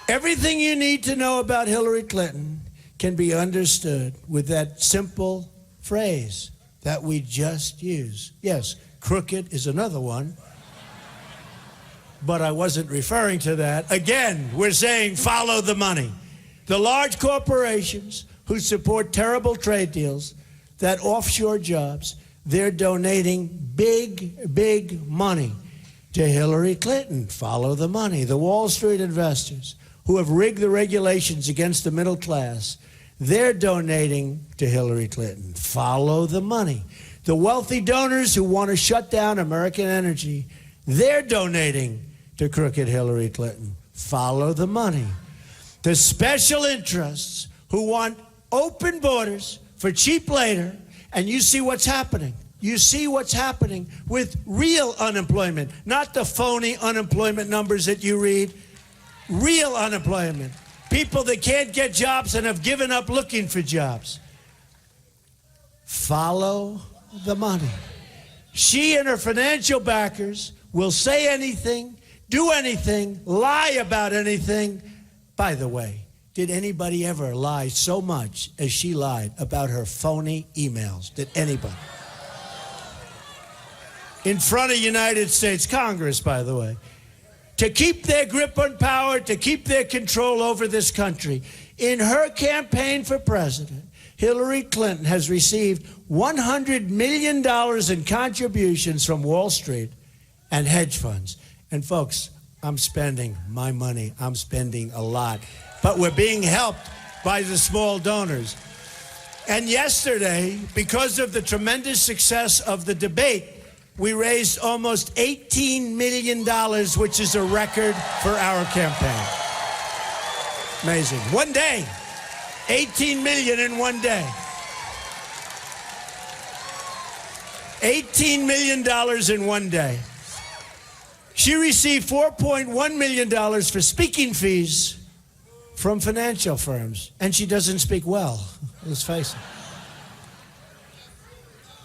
Speaker 5: Everything you need to know about Hillary Clinton can be understood with that simple phrase that we just used. Yes, crooked is another one, but I wasn't referring to that. Again, we're saying follow the money. The large corporations who support terrible trade deals, that offshore jobs, they're donating big money to Hillary Clinton. Follow the money. The Wall Street investors who have rigged the regulations against the middle class, they're donating to Hillary Clinton. Follow the money. The wealthy donors who want to shut down American energy, they're donating to crooked Hillary Clinton. Follow the money. The special interests who want open borders for cheap labor, and you see what's happening. You see what's happening with real unemployment, not the phony unemployment numbers that you read. Real unemployment. People that can't get jobs and have given up looking for jobs. Follow the money. She and her financial backers will say anything, do anything, lie about anything. By the way, did anybody ever lie so much as she lied about her phony emails? Did anybody? In front of United States Congress, by the way. To keep their grip on power, to keep their control over this country. In her campaign for president, Hillary Clinton has received $100 million in contributions from Wall Street and hedge funds. And folks, I'm spending my money. I'm spending a lot. But we're being helped by the small donors. And yesterday, because of the tremendous success of the debate, we raised almost $18 million, which is a record for our campaign. Amazing. One day, 18 million in one day. $18 million in one day. She received $4.1 million for speaking fees from financial firms, and she doesn't speak well, let's face it.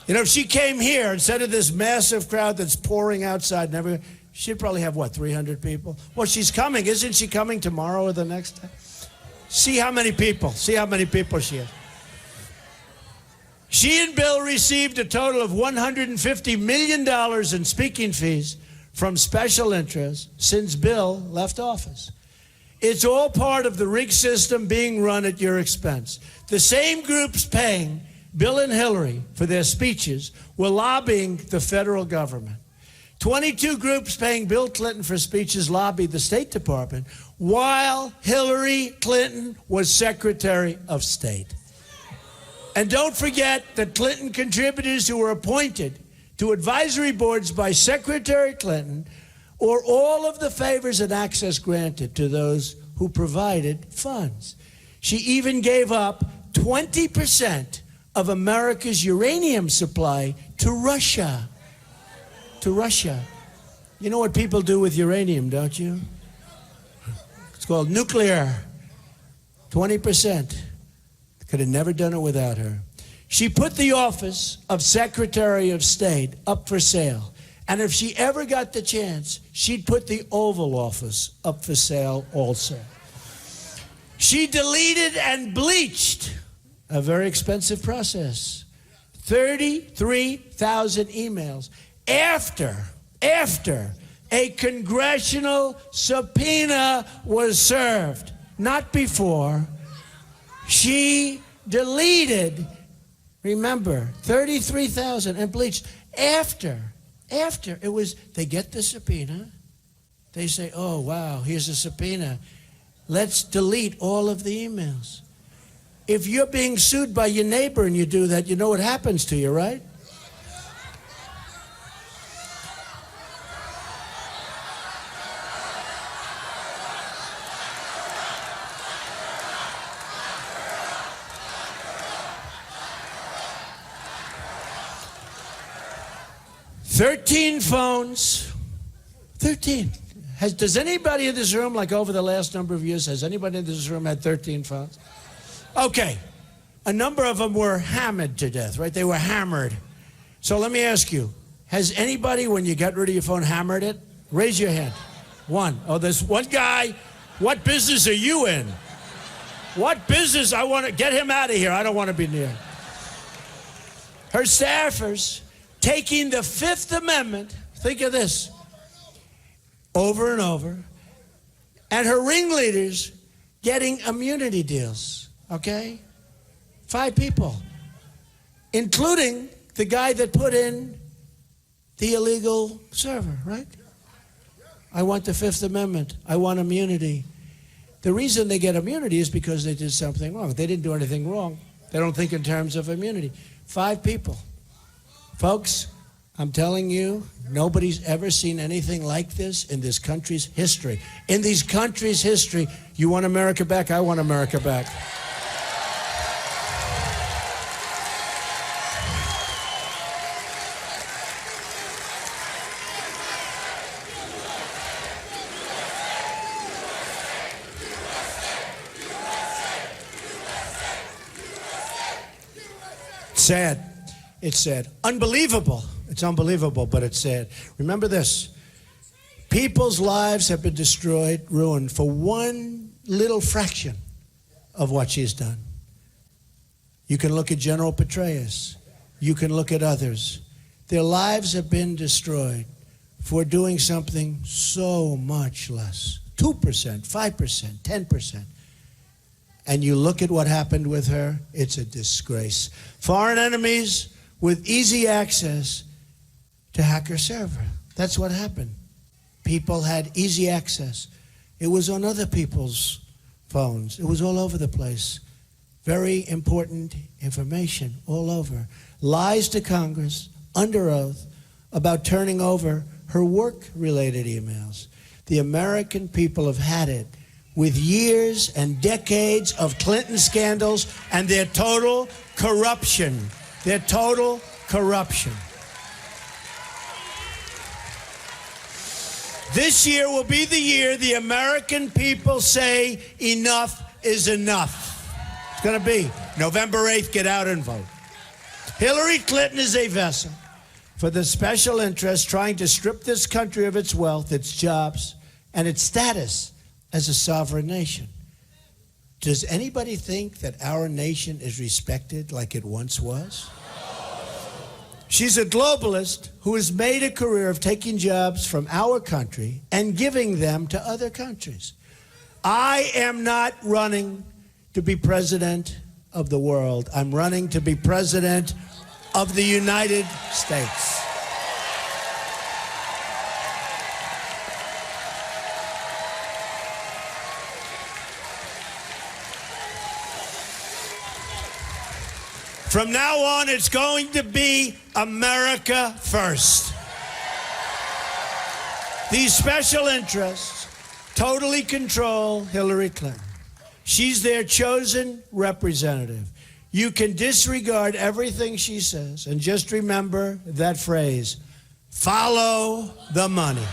Speaker 5: You know, if she came here instead of this massive crowd that's pouring outside and everything, she'd probably have, what, 300 people? Well, she's coming. Isn't she coming tomorrow or the next day? See how many people. See how many people she has. She and Bill received a total of $150 million in speaking fees from special interests since Bill left office. It's all part of the rigged system being run at your expense. The same groups paying Bill and Hillary for their speeches were lobbying the federal government. 22 groups paying Bill Clinton for speeches lobbied the State Department while Hillary Clinton was Secretary of State. And don't forget that Clinton contributors who were appointed to advisory boards by Secretary Clinton, or all of the favors and access granted to those who provided funds. She even gave up 20% of America's uranium supply to Russia. To Russia. You know what people do with uranium, don't you? It's called nuclear. 20%. Could have never done it without her. She put the office of Secretary of State up for sale. And if she ever got the chance, she'd put the Oval Office up for sale also. She deleted and bleached a very expensive process. 33,000 emails after a congressional subpoena was served. Not before. She deleted, remember, 33,000 and bleached. After it was, they get the subpoena. They say, oh, wow, here's a subpoena. Let's delete all of the emails. If you're being sued by your neighbor and you do that, you know what happens to you, right? "13 phones, 13. Does anybody in this room, like over the last number of years, has anybody in this room had 13 phones? Okay, a number of them were hammered to death, right? They were hammered. So let me ask you, has anybody, when you got rid of your phone, hammered it? Raise your hand. One. Oh, there's one guy. What business are you in? What business? I want to get him out of here. I don't want to be near him. Her staffers taking the Fifth Amendment, think of this, over and over, and her ringleaders getting immunity deals, okay? 5 people, including the guy that put in the illegal server, right? I want the Fifth Amendment. I want immunity. The reason they get immunity is because they did something wrong. They didn't do anything wrong. They don't think in terms of immunity. 5 people. Folks, I'm telling you, nobody's ever seen anything like this in this country's history. In this country's history, you want America back? I want America back. Sad. It's sad. Unbelievable. It's unbelievable, but it's sad. Remember this. People's lives have been destroyed, ruined for one little fraction of what she's done. You can look at General Petraeus. You can look at others. Their lives have been destroyed for doing something so much less. 2%, 5%, 10%. And you look at what happened with her, it's a disgrace. Foreign enemies with easy access to hack her server. That's what happened. People had easy access. It was on other people's phones. It was all over the place. Very important information all over. Lies to Congress, under oath, about turning over her work-related emails. The American people have had it with years and decades of Clinton scandals and their total corruption. Their total corruption. This year will be the year the American people say enough is enough. It's going to be November 8th, get out and vote. Hillary Clinton is a vessel for the special interests trying to strip this country of its wealth, its jobs, and its status as a sovereign nation. Does anybody think that our nation is respected like it once was? She's a globalist who has made a career of taking jobs from our country and giving them to other countries. I am not running to be president of the world. I'm running to be president of the United States. From now on, it's going to be America first. These special interests totally control Hillary Clinton. She's their chosen representative. You can disregard everything she says and just remember that phrase, follow the money.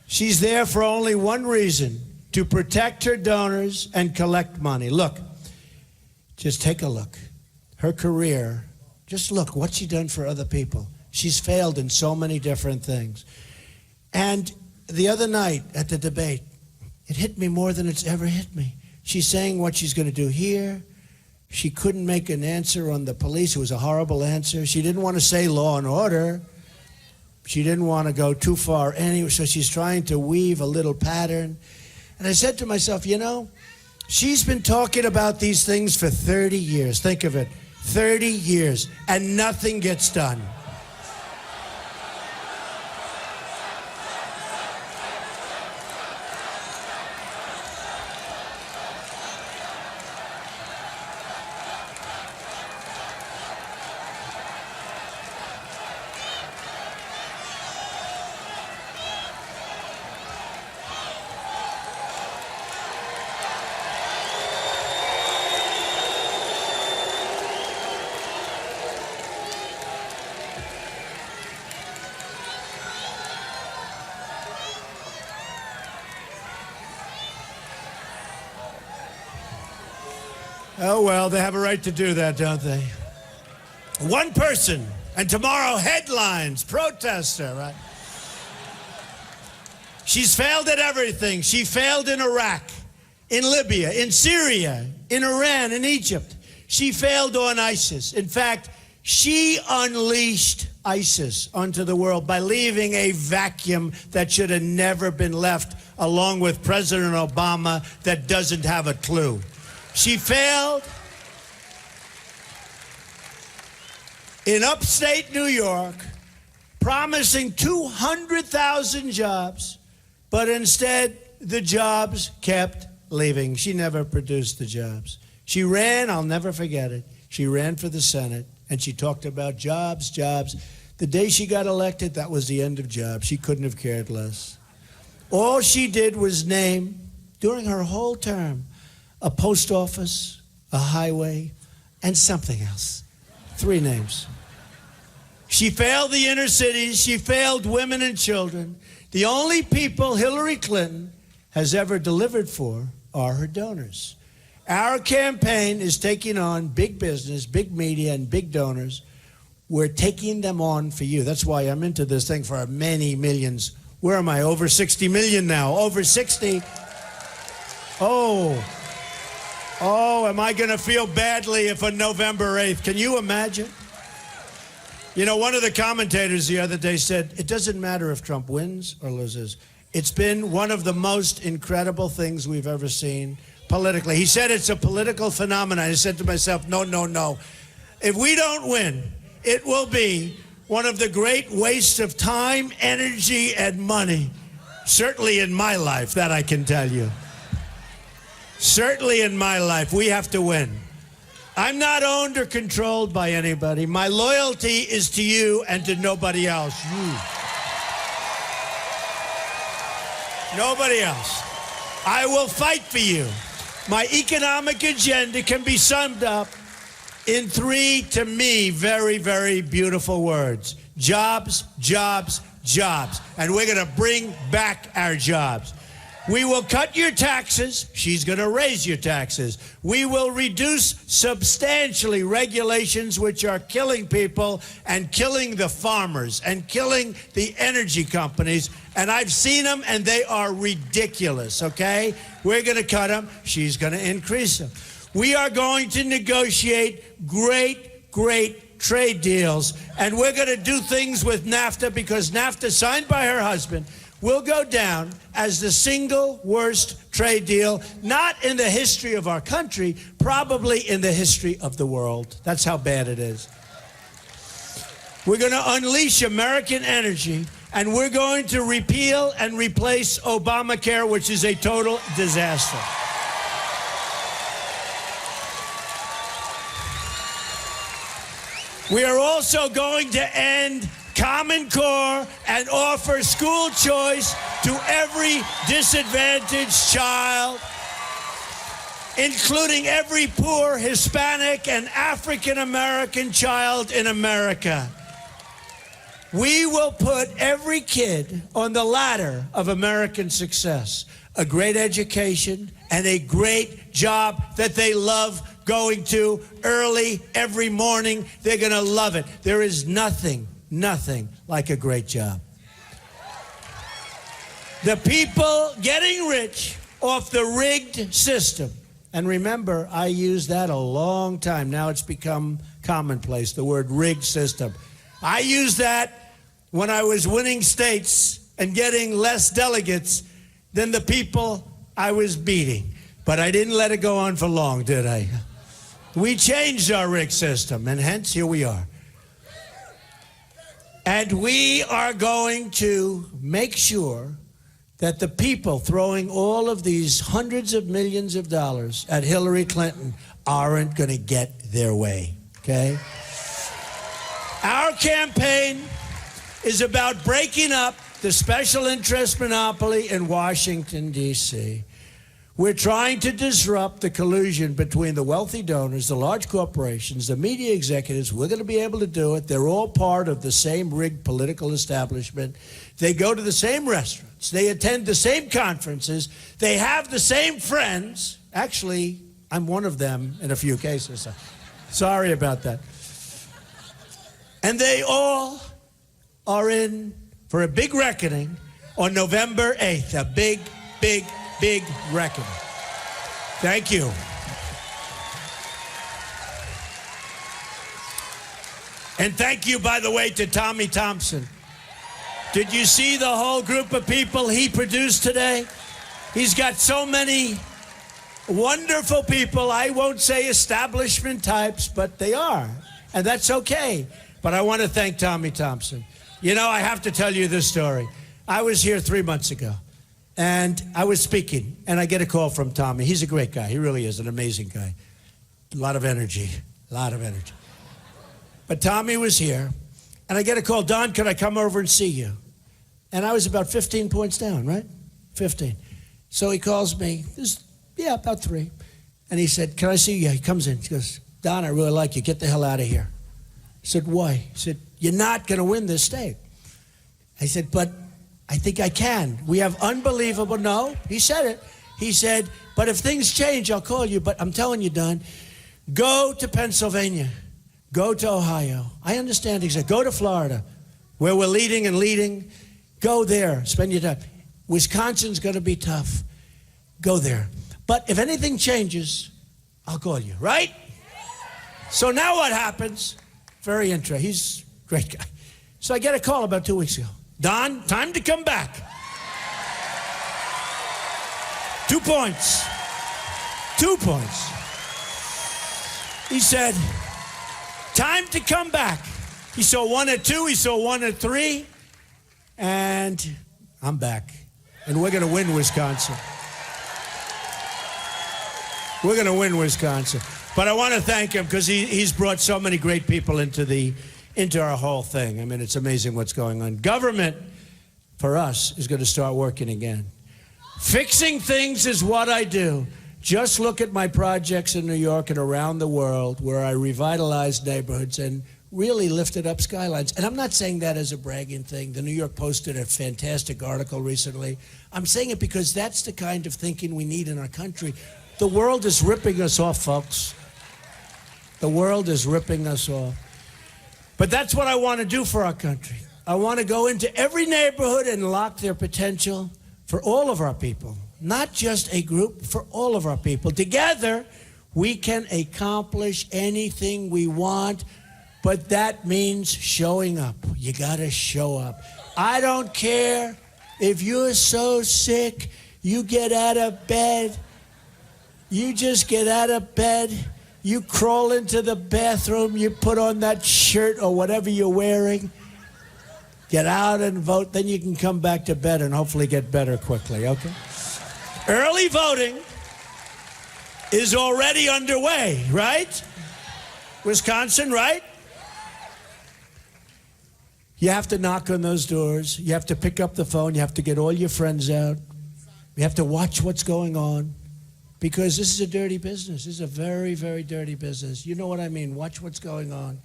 Speaker 5: She's there for only one reason, to protect her donors and collect money. Look, just take a look. Her career, just look, what's she done for other people? She's failed in so many different things. And the other night at the debate, it hit me more than it's ever hit me. She's saying what she's going to do here. She couldn't make an answer on the police. It was a horrible answer. She didn't want to say law and order. She didn't want to go too far anyway, so she's trying to weave a little pattern. And I said to myself, you know, she's been talking about these things for 30 years. Think of it, 30 years, and nothing gets done. Oh, well, they have a right to do that, don't they? One person, and tomorrow headlines, protester, right? She's failed at everything. She failed in Iraq, in Libya, in Syria, in Iran, in Egypt. She failed on ISIS. In fact, she unleashed ISIS onto the world by leaving a vacuum that should have never been left, along with President Obama that doesn't have a clue. She failed in upstate New York, promising 200,000 jobs, but instead the jobs kept leaving. She never produced the jobs. She ran, I'll never forget it, she ran for the Senate, and she talked about jobs, jobs. The day she got elected, that was the end of jobs. She couldn't have cared less. All she did was name, during her whole term, a post office, a highway, and something else. 3 names. She failed the inner cities. She failed women and children. The only people Hillary Clinton has ever delivered for are her donors. Our campaign is taking on big business, big media, and big donors. We're taking them on for you. That's why I'm into this thing for many millions. Where am I? Over 60 million now. Over 60. Oh, am I going to feel badly if on November 8th? Can you imagine? You know, one of the commentators the other day said, it doesn't matter if Trump wins or loses. It's been one of the most incredible things we've ever seen politically. He said it's a political phenomenon. I said to myself, no, no, no. If we don't win, it will be one of the great wastes of time, energy, and money. Certainly in my life, that I can tell you. Certainly in my life, we have to win. I'm not owned or controlled by anybody. My loyalty is to you and to nobody else. You. Nobody else. I will fight for you. My economic agenda can be summed up in 3, to me, very, very beautiful words. Jobs, jobs, jobs. And we're going to bring back our jobs. We will cut your taxes. She's going to raise your taxes. We will reduce substantially regulations which are killing people and killing the farmers and killing the energy companies. And I've seen them, and they are ridiculous, okay? We're going to cut them. She's going to increase them. We are going to negotiate great, great trade deals, and we're going to do things with NAFTA because NAFTA, signed by her husband, will go down as the single worst trade deal, not in the history of our country, probably in the history of the world. That's how bad it is. We're going to unleash American energy, and we're going to repeal and replace Obamacare, which is a total disaster. We are also going to end Common Core and offer school choice to every disadvantaged child, including every poor Hispanic and African American child in America. We will put every kid on the ladder of American success, a great education and a great job that they love going to early every morning. They're going to love it. There is nothing like a great job. The people getting rich off the rigged system. And remember, I used that a long time. Now it's become commonplace, the word rigged system. I used that when I was winning states and getting less delegates than the people I was beating. But I didn't let it go on for long, did I? We changed our rig system, and hence here we are. And we are going to make sure that the people throwing all of these hundreds of millions of dollars at Hillary Clinton aren't going to get their way, okay? Our campaign is about breaking up the special interest monopoly in Washington, D.C. We're trying to disrupt the collusion between the wealthy donors, the large corporations, the media executives. We're going to be able to do it. They're all part of the same rigged political establishment. They go to the same restaurants. They attend the same conferences. They have the same friends. Actually, I'm one of them in a few cases. Sorry about that. And they all are in for a big reckoning on November 8th. A big, big, big reckoning. Thank you. And thank you, by the way, to Tommy Thompson. Did you see the whole group of people he produced today? He's got so many wonderful people. I won't say establishment types, but they are. And that's okay. But I want to thank Tommy Thompson. You know, I have to tell you this story. I was here 3 months ago, and I was speaking, and I get a call from Tommy. He's a great guy. He really is an amazing guy. A lot of energy, a lot of energy. But Tommy was here, and I get a call, Don, could I come over and see you? And I was about 15 points down, right? 15. So he calls me, about 3. And he said, can I see you? He comes in, he goes, Don, I really like you. Get the hell out of here. I said, why? He said, you're not going to win this state. I said, but I think I can. We have unbelievable, no, he said it. He said, but if things change, I'll call you. But I'm telling you, Don, go to Pennsylvania. Go to Ohio. I understand exactly. Go to Florida, where we're leading and leading. Go there. Spend your time. Wisconsin's going to be tough. Go there. But if anything changes, I'll call you, right? So now what happens? Very interesting. He's a great guy. So I get a call about 2 weeks ago. Don, time to come back. 2 points. 2 points. He said, time to come back. He saw 1 at 2, he saw 1 at 3, and I'm back. And we're going to win Wisconsin. We're going to win Wisconsin. But I want to thank him because he's brought so many great people into our whole thing. I mean, it's amazing what's going on. Government, for us, is going to start working again. Fixing things is what I do. Just look at my projects in New York and around the world where I revitalized neighborhoods and really lifted up skylines. And I'm not saying that as a bragging thing. The New York Post did a fantastic article recently. I'm saying it because that's the kind of thinking we need in our country. The world is ripping us off, folks. The world is ripping us off. But that's what I want to do for our country. I want to go into every neighborhood and unlock their potential for all of our people. Not just a group, for all of our people. Together, we can accomplish anything we want, but that means showing up. You got to show up. I don't care if you're so sick, you get out of bed. You just get out of bed, you crawl into the bathroom, you put on that shirt or whatever you're wearing, get out and vote, then you can come back to bed and hopefully get better quickly, okay? Early voting is already underway, right? Wisconsin, right? You have to knock on those doors. You have to pick up the phone. You have to get all your friends out. You have to watch what's going on. Because this is a dirty business. This is a very, very dirty business. You know what I mean? Watch what's going on.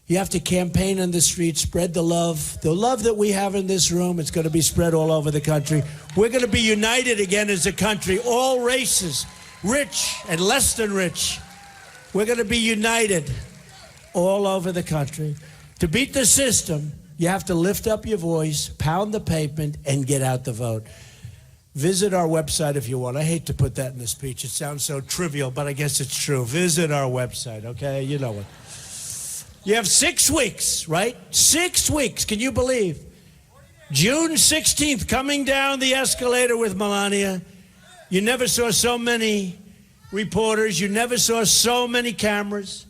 Speaker 5: You have to campaign on the streets, spread the love. The love that we have in this room, it's going to be spread all over the country. We're going to be united again as a country, all races, rich and less than rich. We're going to be united all over the country. To beat the system, you have to lift up your voice, pound the pavement, and get out the vote. Visit our website if you want. I hate to put that in the speech. It sounds so trivial, but I guess it's true. Visit our website, okay? You know it. You have 6 weeks, right? 6 weeks. Can you believe? June 16th, coming down the escalator with Melania. You never saw so many reporters. You never saw so many cameras.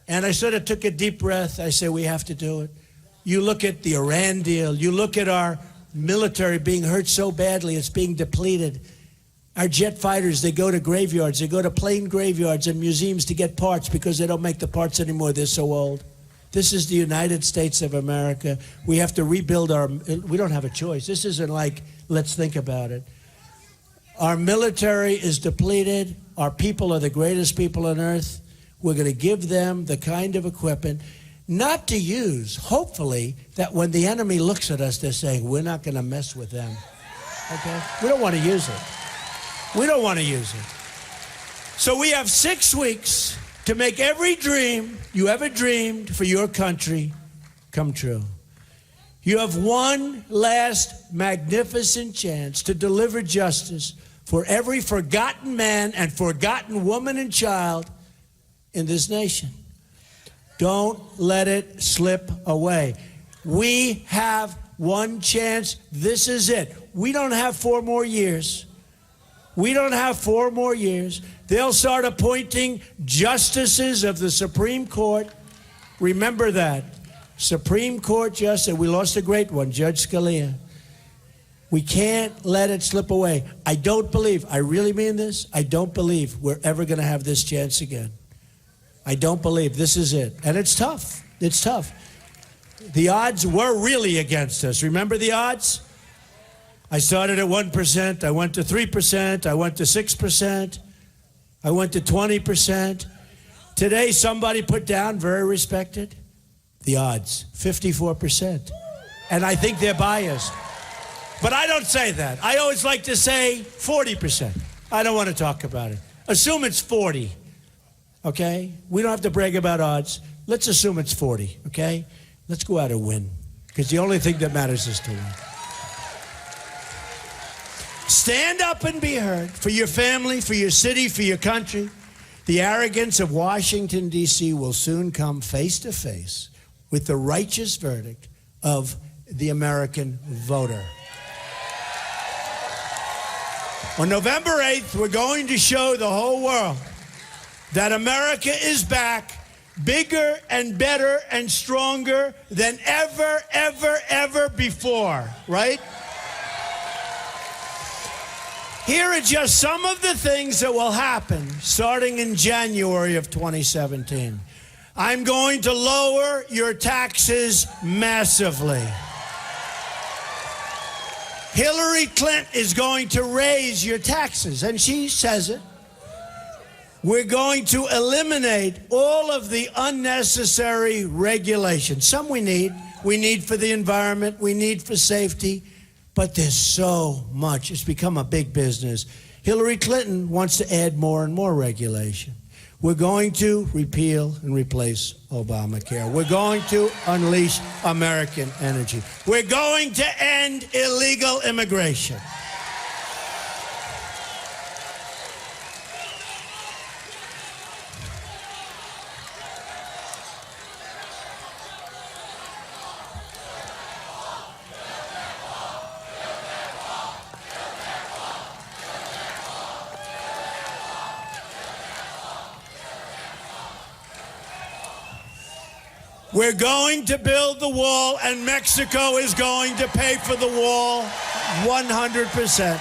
Speaker 5: And I sort of took a deep breath. I said, we have to do it. You look at the Iran deal. You look at our military being hurt so badly. It's being depleted. Our jet fighters, they go to graveyards. They go to plane graveyards and museums to get parts because they don't make the parts anymore. They're so old. This is the United States of America. We have to rebuild we don't have a choice. This isn't like, let's think about it. Our military is depleted. Our people are the greatest people on earth. We're going to give them the kind of equipment, not to use, hopefully, that when the enemy looks at us, they're saying, we're not going to mess with them. Okay? We don't want to use it. We don't want to use it. So we have 6 weeks to make every dream you ever dreamed for your country come true. You have one last magnificent chance to deliver justice for every forgotten man and forgotten woman and child in this nation. Don't let it slip away. We have one chance. This is it. We don't have 4 more years. We don't have 4 more years. They'll start appointing justices of the Supreme Court. Remember that. Supreme Court justice. We lost a great one, Judge Scalia. We can't let it slip away. I don't believe, I really mean this, I don't believe we're ever going to have this chance again. I don't believe this is it. And it's tough. It's tough. The odds were really against us. Remember the odds? I started at 1%, I went to 3%, I went to 6%, I went to 20%. Today, somebody put down, very respected, the odds, 54%. And I think they're biased. But I don't say that. I always like to say 40%. I don't want to talk about it. Assume it's 40, okay? We don't have to brag about odds. Let's assume it's 40, okay? Let's go out and win, because the only thing that matters is to win. Stand up and be heard for your family, for your city, for your country. The arrogance of Washington, D.C. will soon come face to face with the righteous verdict of the American voter. On November 8th, we're going to show the whole world that America is back, bigger and better and stronger than ever, ever, ever before, right? Here are just some of the things that will happen starting in January of 2017. I'm going to lower your taxes massively. Hillary Clinton is going to raise your taxes, and she says it. We're going to eliminate all of the unnecessary regulations. Some we need for the environment, we need for safety. But there's so much. It's become a big business. Hillary Clinton wants to add more and more regulation. We're going to repeal and replace Obamacare. We're going to unleash American energy. We're going to end illegal immigration. We're going to build the wall, and Mexico is going to pay for the wall 100%.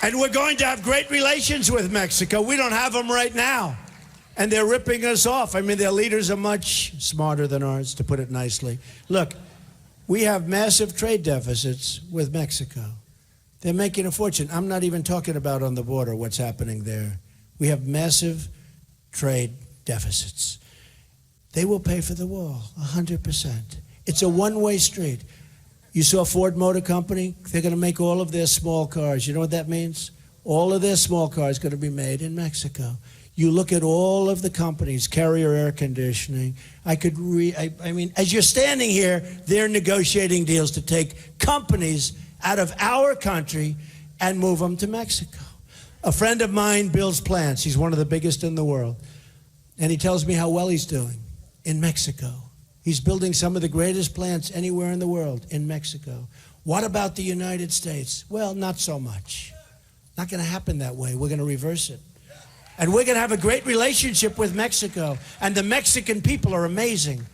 Speaker 5: And we're going to have great relations with Mexico. We don't have them right now. And they're ripping us off. I mean, their leaders are much smarter than ours, to put it nicely. Look, we have massive trade deficits with Mexico. They're making a fortune. I'm not even talking about on the border what's happening there. We have massive trade deficits. They will pay for the wall, 100%. It's a one-way street. You saw Ford Motor Company, they're going to make all of their small cars. You know what that means? All of their small cars are going to be made in Mexico. You look at all of the companies, Carrier Air Conditioning. I mean, as you're standing here, they're negotiating deals to take companies out of our country and move them to Mexico. A friend of mine builds plants. He's one of the biggest in the world. And he tells me how well he's doing in Mexico. He's building some of the greatest plants anywhere in the world in Mexico. What about the United States? Well, not so much. Not going to happen that way. We're going to reverse it. And we're going to have a great relationship with Mexico. And the Mexican people are amazing.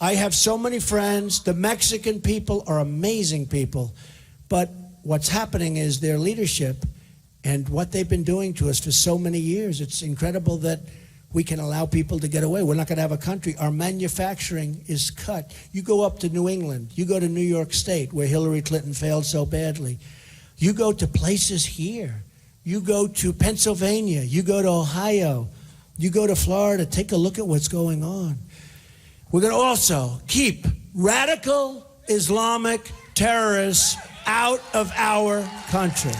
Speaker 5: I have so many friends. The Mexican people are amazing people. But what's happening is their leadership and what they've been doing to us for so many years. It's incredible that we can allow people to get away. We're not going to have a country. Our manufacturing is cut. You go up to New England. You go to New York State, where Hillary Clinton failed so badly. You go to places here. You go to Pennsylvania. You go to Ohio. You go to Florida. Take a look at what's going on. We're going to also keep radical Islamic terrorists out of our country.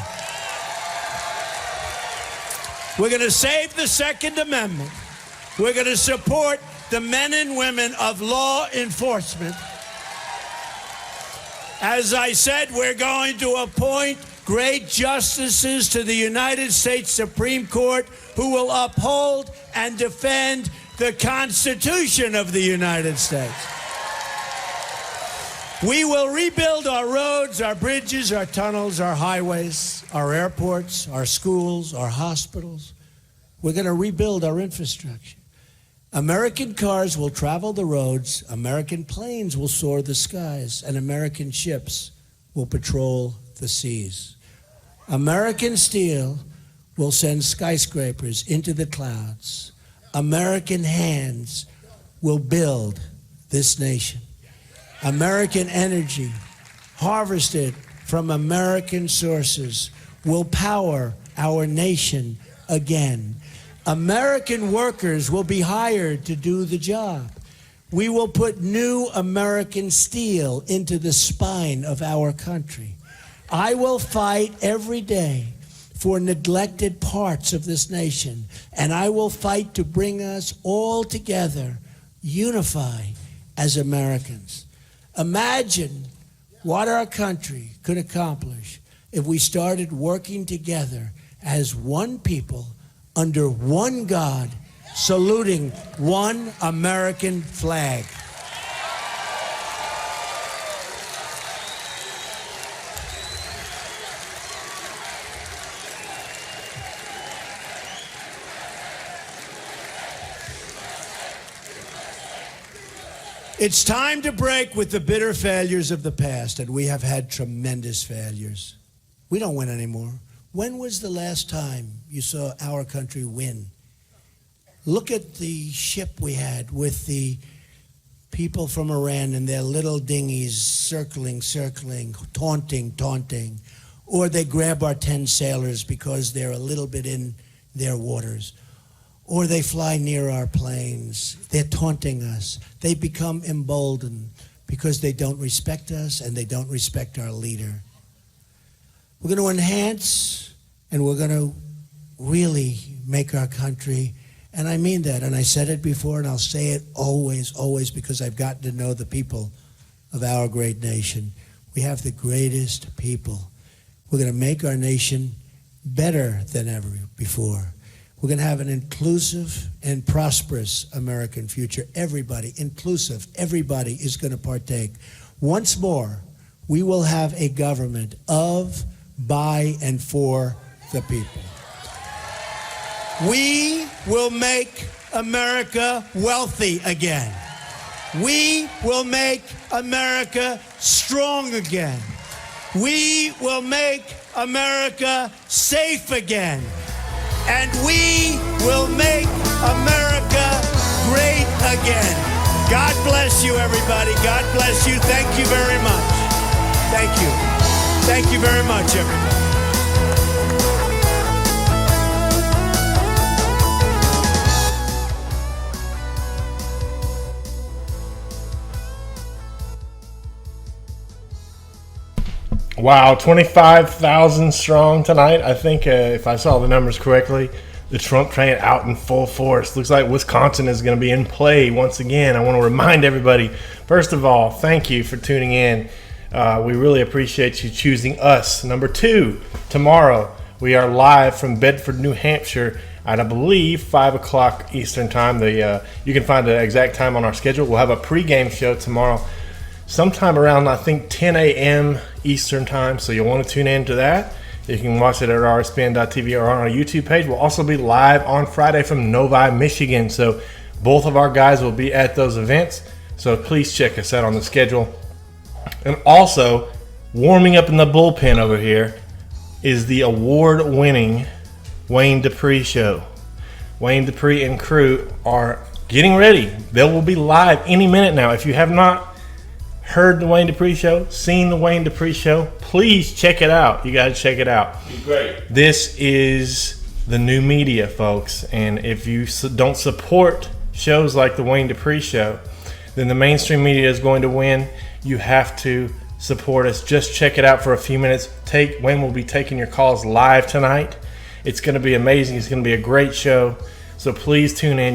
Speaker 5: We're going to save the Second Amendment. We're going to support the men and women of law enforcement. As I said, we're going to appoint great justices to the United States Supreme Court who will uphold and defend the Constitution of the United States. We will rebuild our roads, our bridges, our tunnels, our highways, our airports, our schools, our hospitals. We're going to rebuild our infrastructure. American cars will travel the roads, American planes will soar the skies, and American ships will patrol the seas. American steel will send skyscrapers into the clouds. American hands will build this nation. American energy, harvested from American sources, will power our nation again. American workers will be hired to do the job. We will put new American steel into the spine of our country. I will fight every day for neglected parts of this nation, and I will fight to bring us all together, unified as Americans. Imagine what our country could accomplish if we started working together as one people, under one God, saluting one American flag. It's time to break with the bitter failures of the past, and we have had tremendous failures. We don't win anymore. When was the last time you saw our country win? Look at the ship we had with the people from Iran and their little dinghies circling, taunting. Or they grab our 10 sailors because they're a little bit in their waters. Or they fly near our planes. They're taunting us. They become emboldened because they don't respect us and they don't respect our leader. We're going to enhance and we're going to really make our country, and I mean that, and I said it before and I'll say it always, because I've gotten to know the people of our great nation. We have the greatest people. We're going to make our nation better than ever before. We're going to have an inclusive and prosperous American future. Everybody, inclusive, everybody is going to partake. Once more, we will have a government of, by, and for the people. We will make America wealthy again. We will make America strong again. We will make America safe again. And we will make America great again. God bless you, everybody. God bless you. Thank you very much. Thank you. Thank you very much, everybody.
Speaker 1: Wow, 25,000 strong tonight. I think if I saw the numbers correctly, the Trump train out in full force. Looks like Wisconsin is going to be in play once again. I want to remind everybody, first of all, thank you for tuning in. We really appreciate you choosing us. Number two, tomorrow We are live from Bedford, New Hampshire at, I believe, 5 o'clock Eastern time. You can find the exact time on our schedule. We'll have a pregame show tomorrow sometime around, I think, 10 a.m. Eastern time, so you'll want to tune in to that. You can watch it at rspn.tv or on our YouTube page. We'll also be live on Friday from Novi, Michigan, so both of our guys will be at those events, so please check us out on the schedule. And also, warming up in the bullpen over here is the award-winning Wayne Dupree Show. Wayne Dupree and crew are getting ready. They will be live any minute now. If you have not heard the Wayne Dupree Show, seen the Wayne Dupree Show, please check it out. You got to check it out.
Speaker 6: It's great.
Speaker 1: This is the new media, folks, and if you don't support shows like the Wayne Dupree Show, then the mainstream media is going to win. You have to support us. Just check it out for a few minutes. Wayne will be taking your calls live tonight. It's going to be amazing. It's going to be a great show. So please tune in.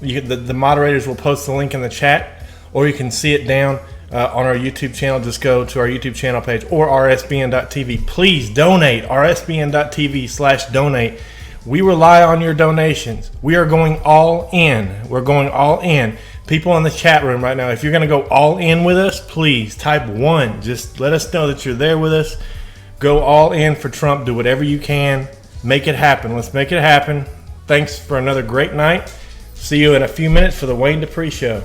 Speaker 1: The moderators will post the link in the chat, or you can see it down on our YouTube channel. Just go to our YouTube channel page or rsbn.tv. Please donate. rsbn.tv/donate. We rely on your donations. We are going all in. We're going all in. People in the chat room right now, if you're going to go all in with us, please type 1. Just let us know that you're there with us. Go all in for Trump. Do whatever you can. Make it happen. Let's make it happen. Thanks for another great night. See you in a few minutes for the Wayne Dupree Show.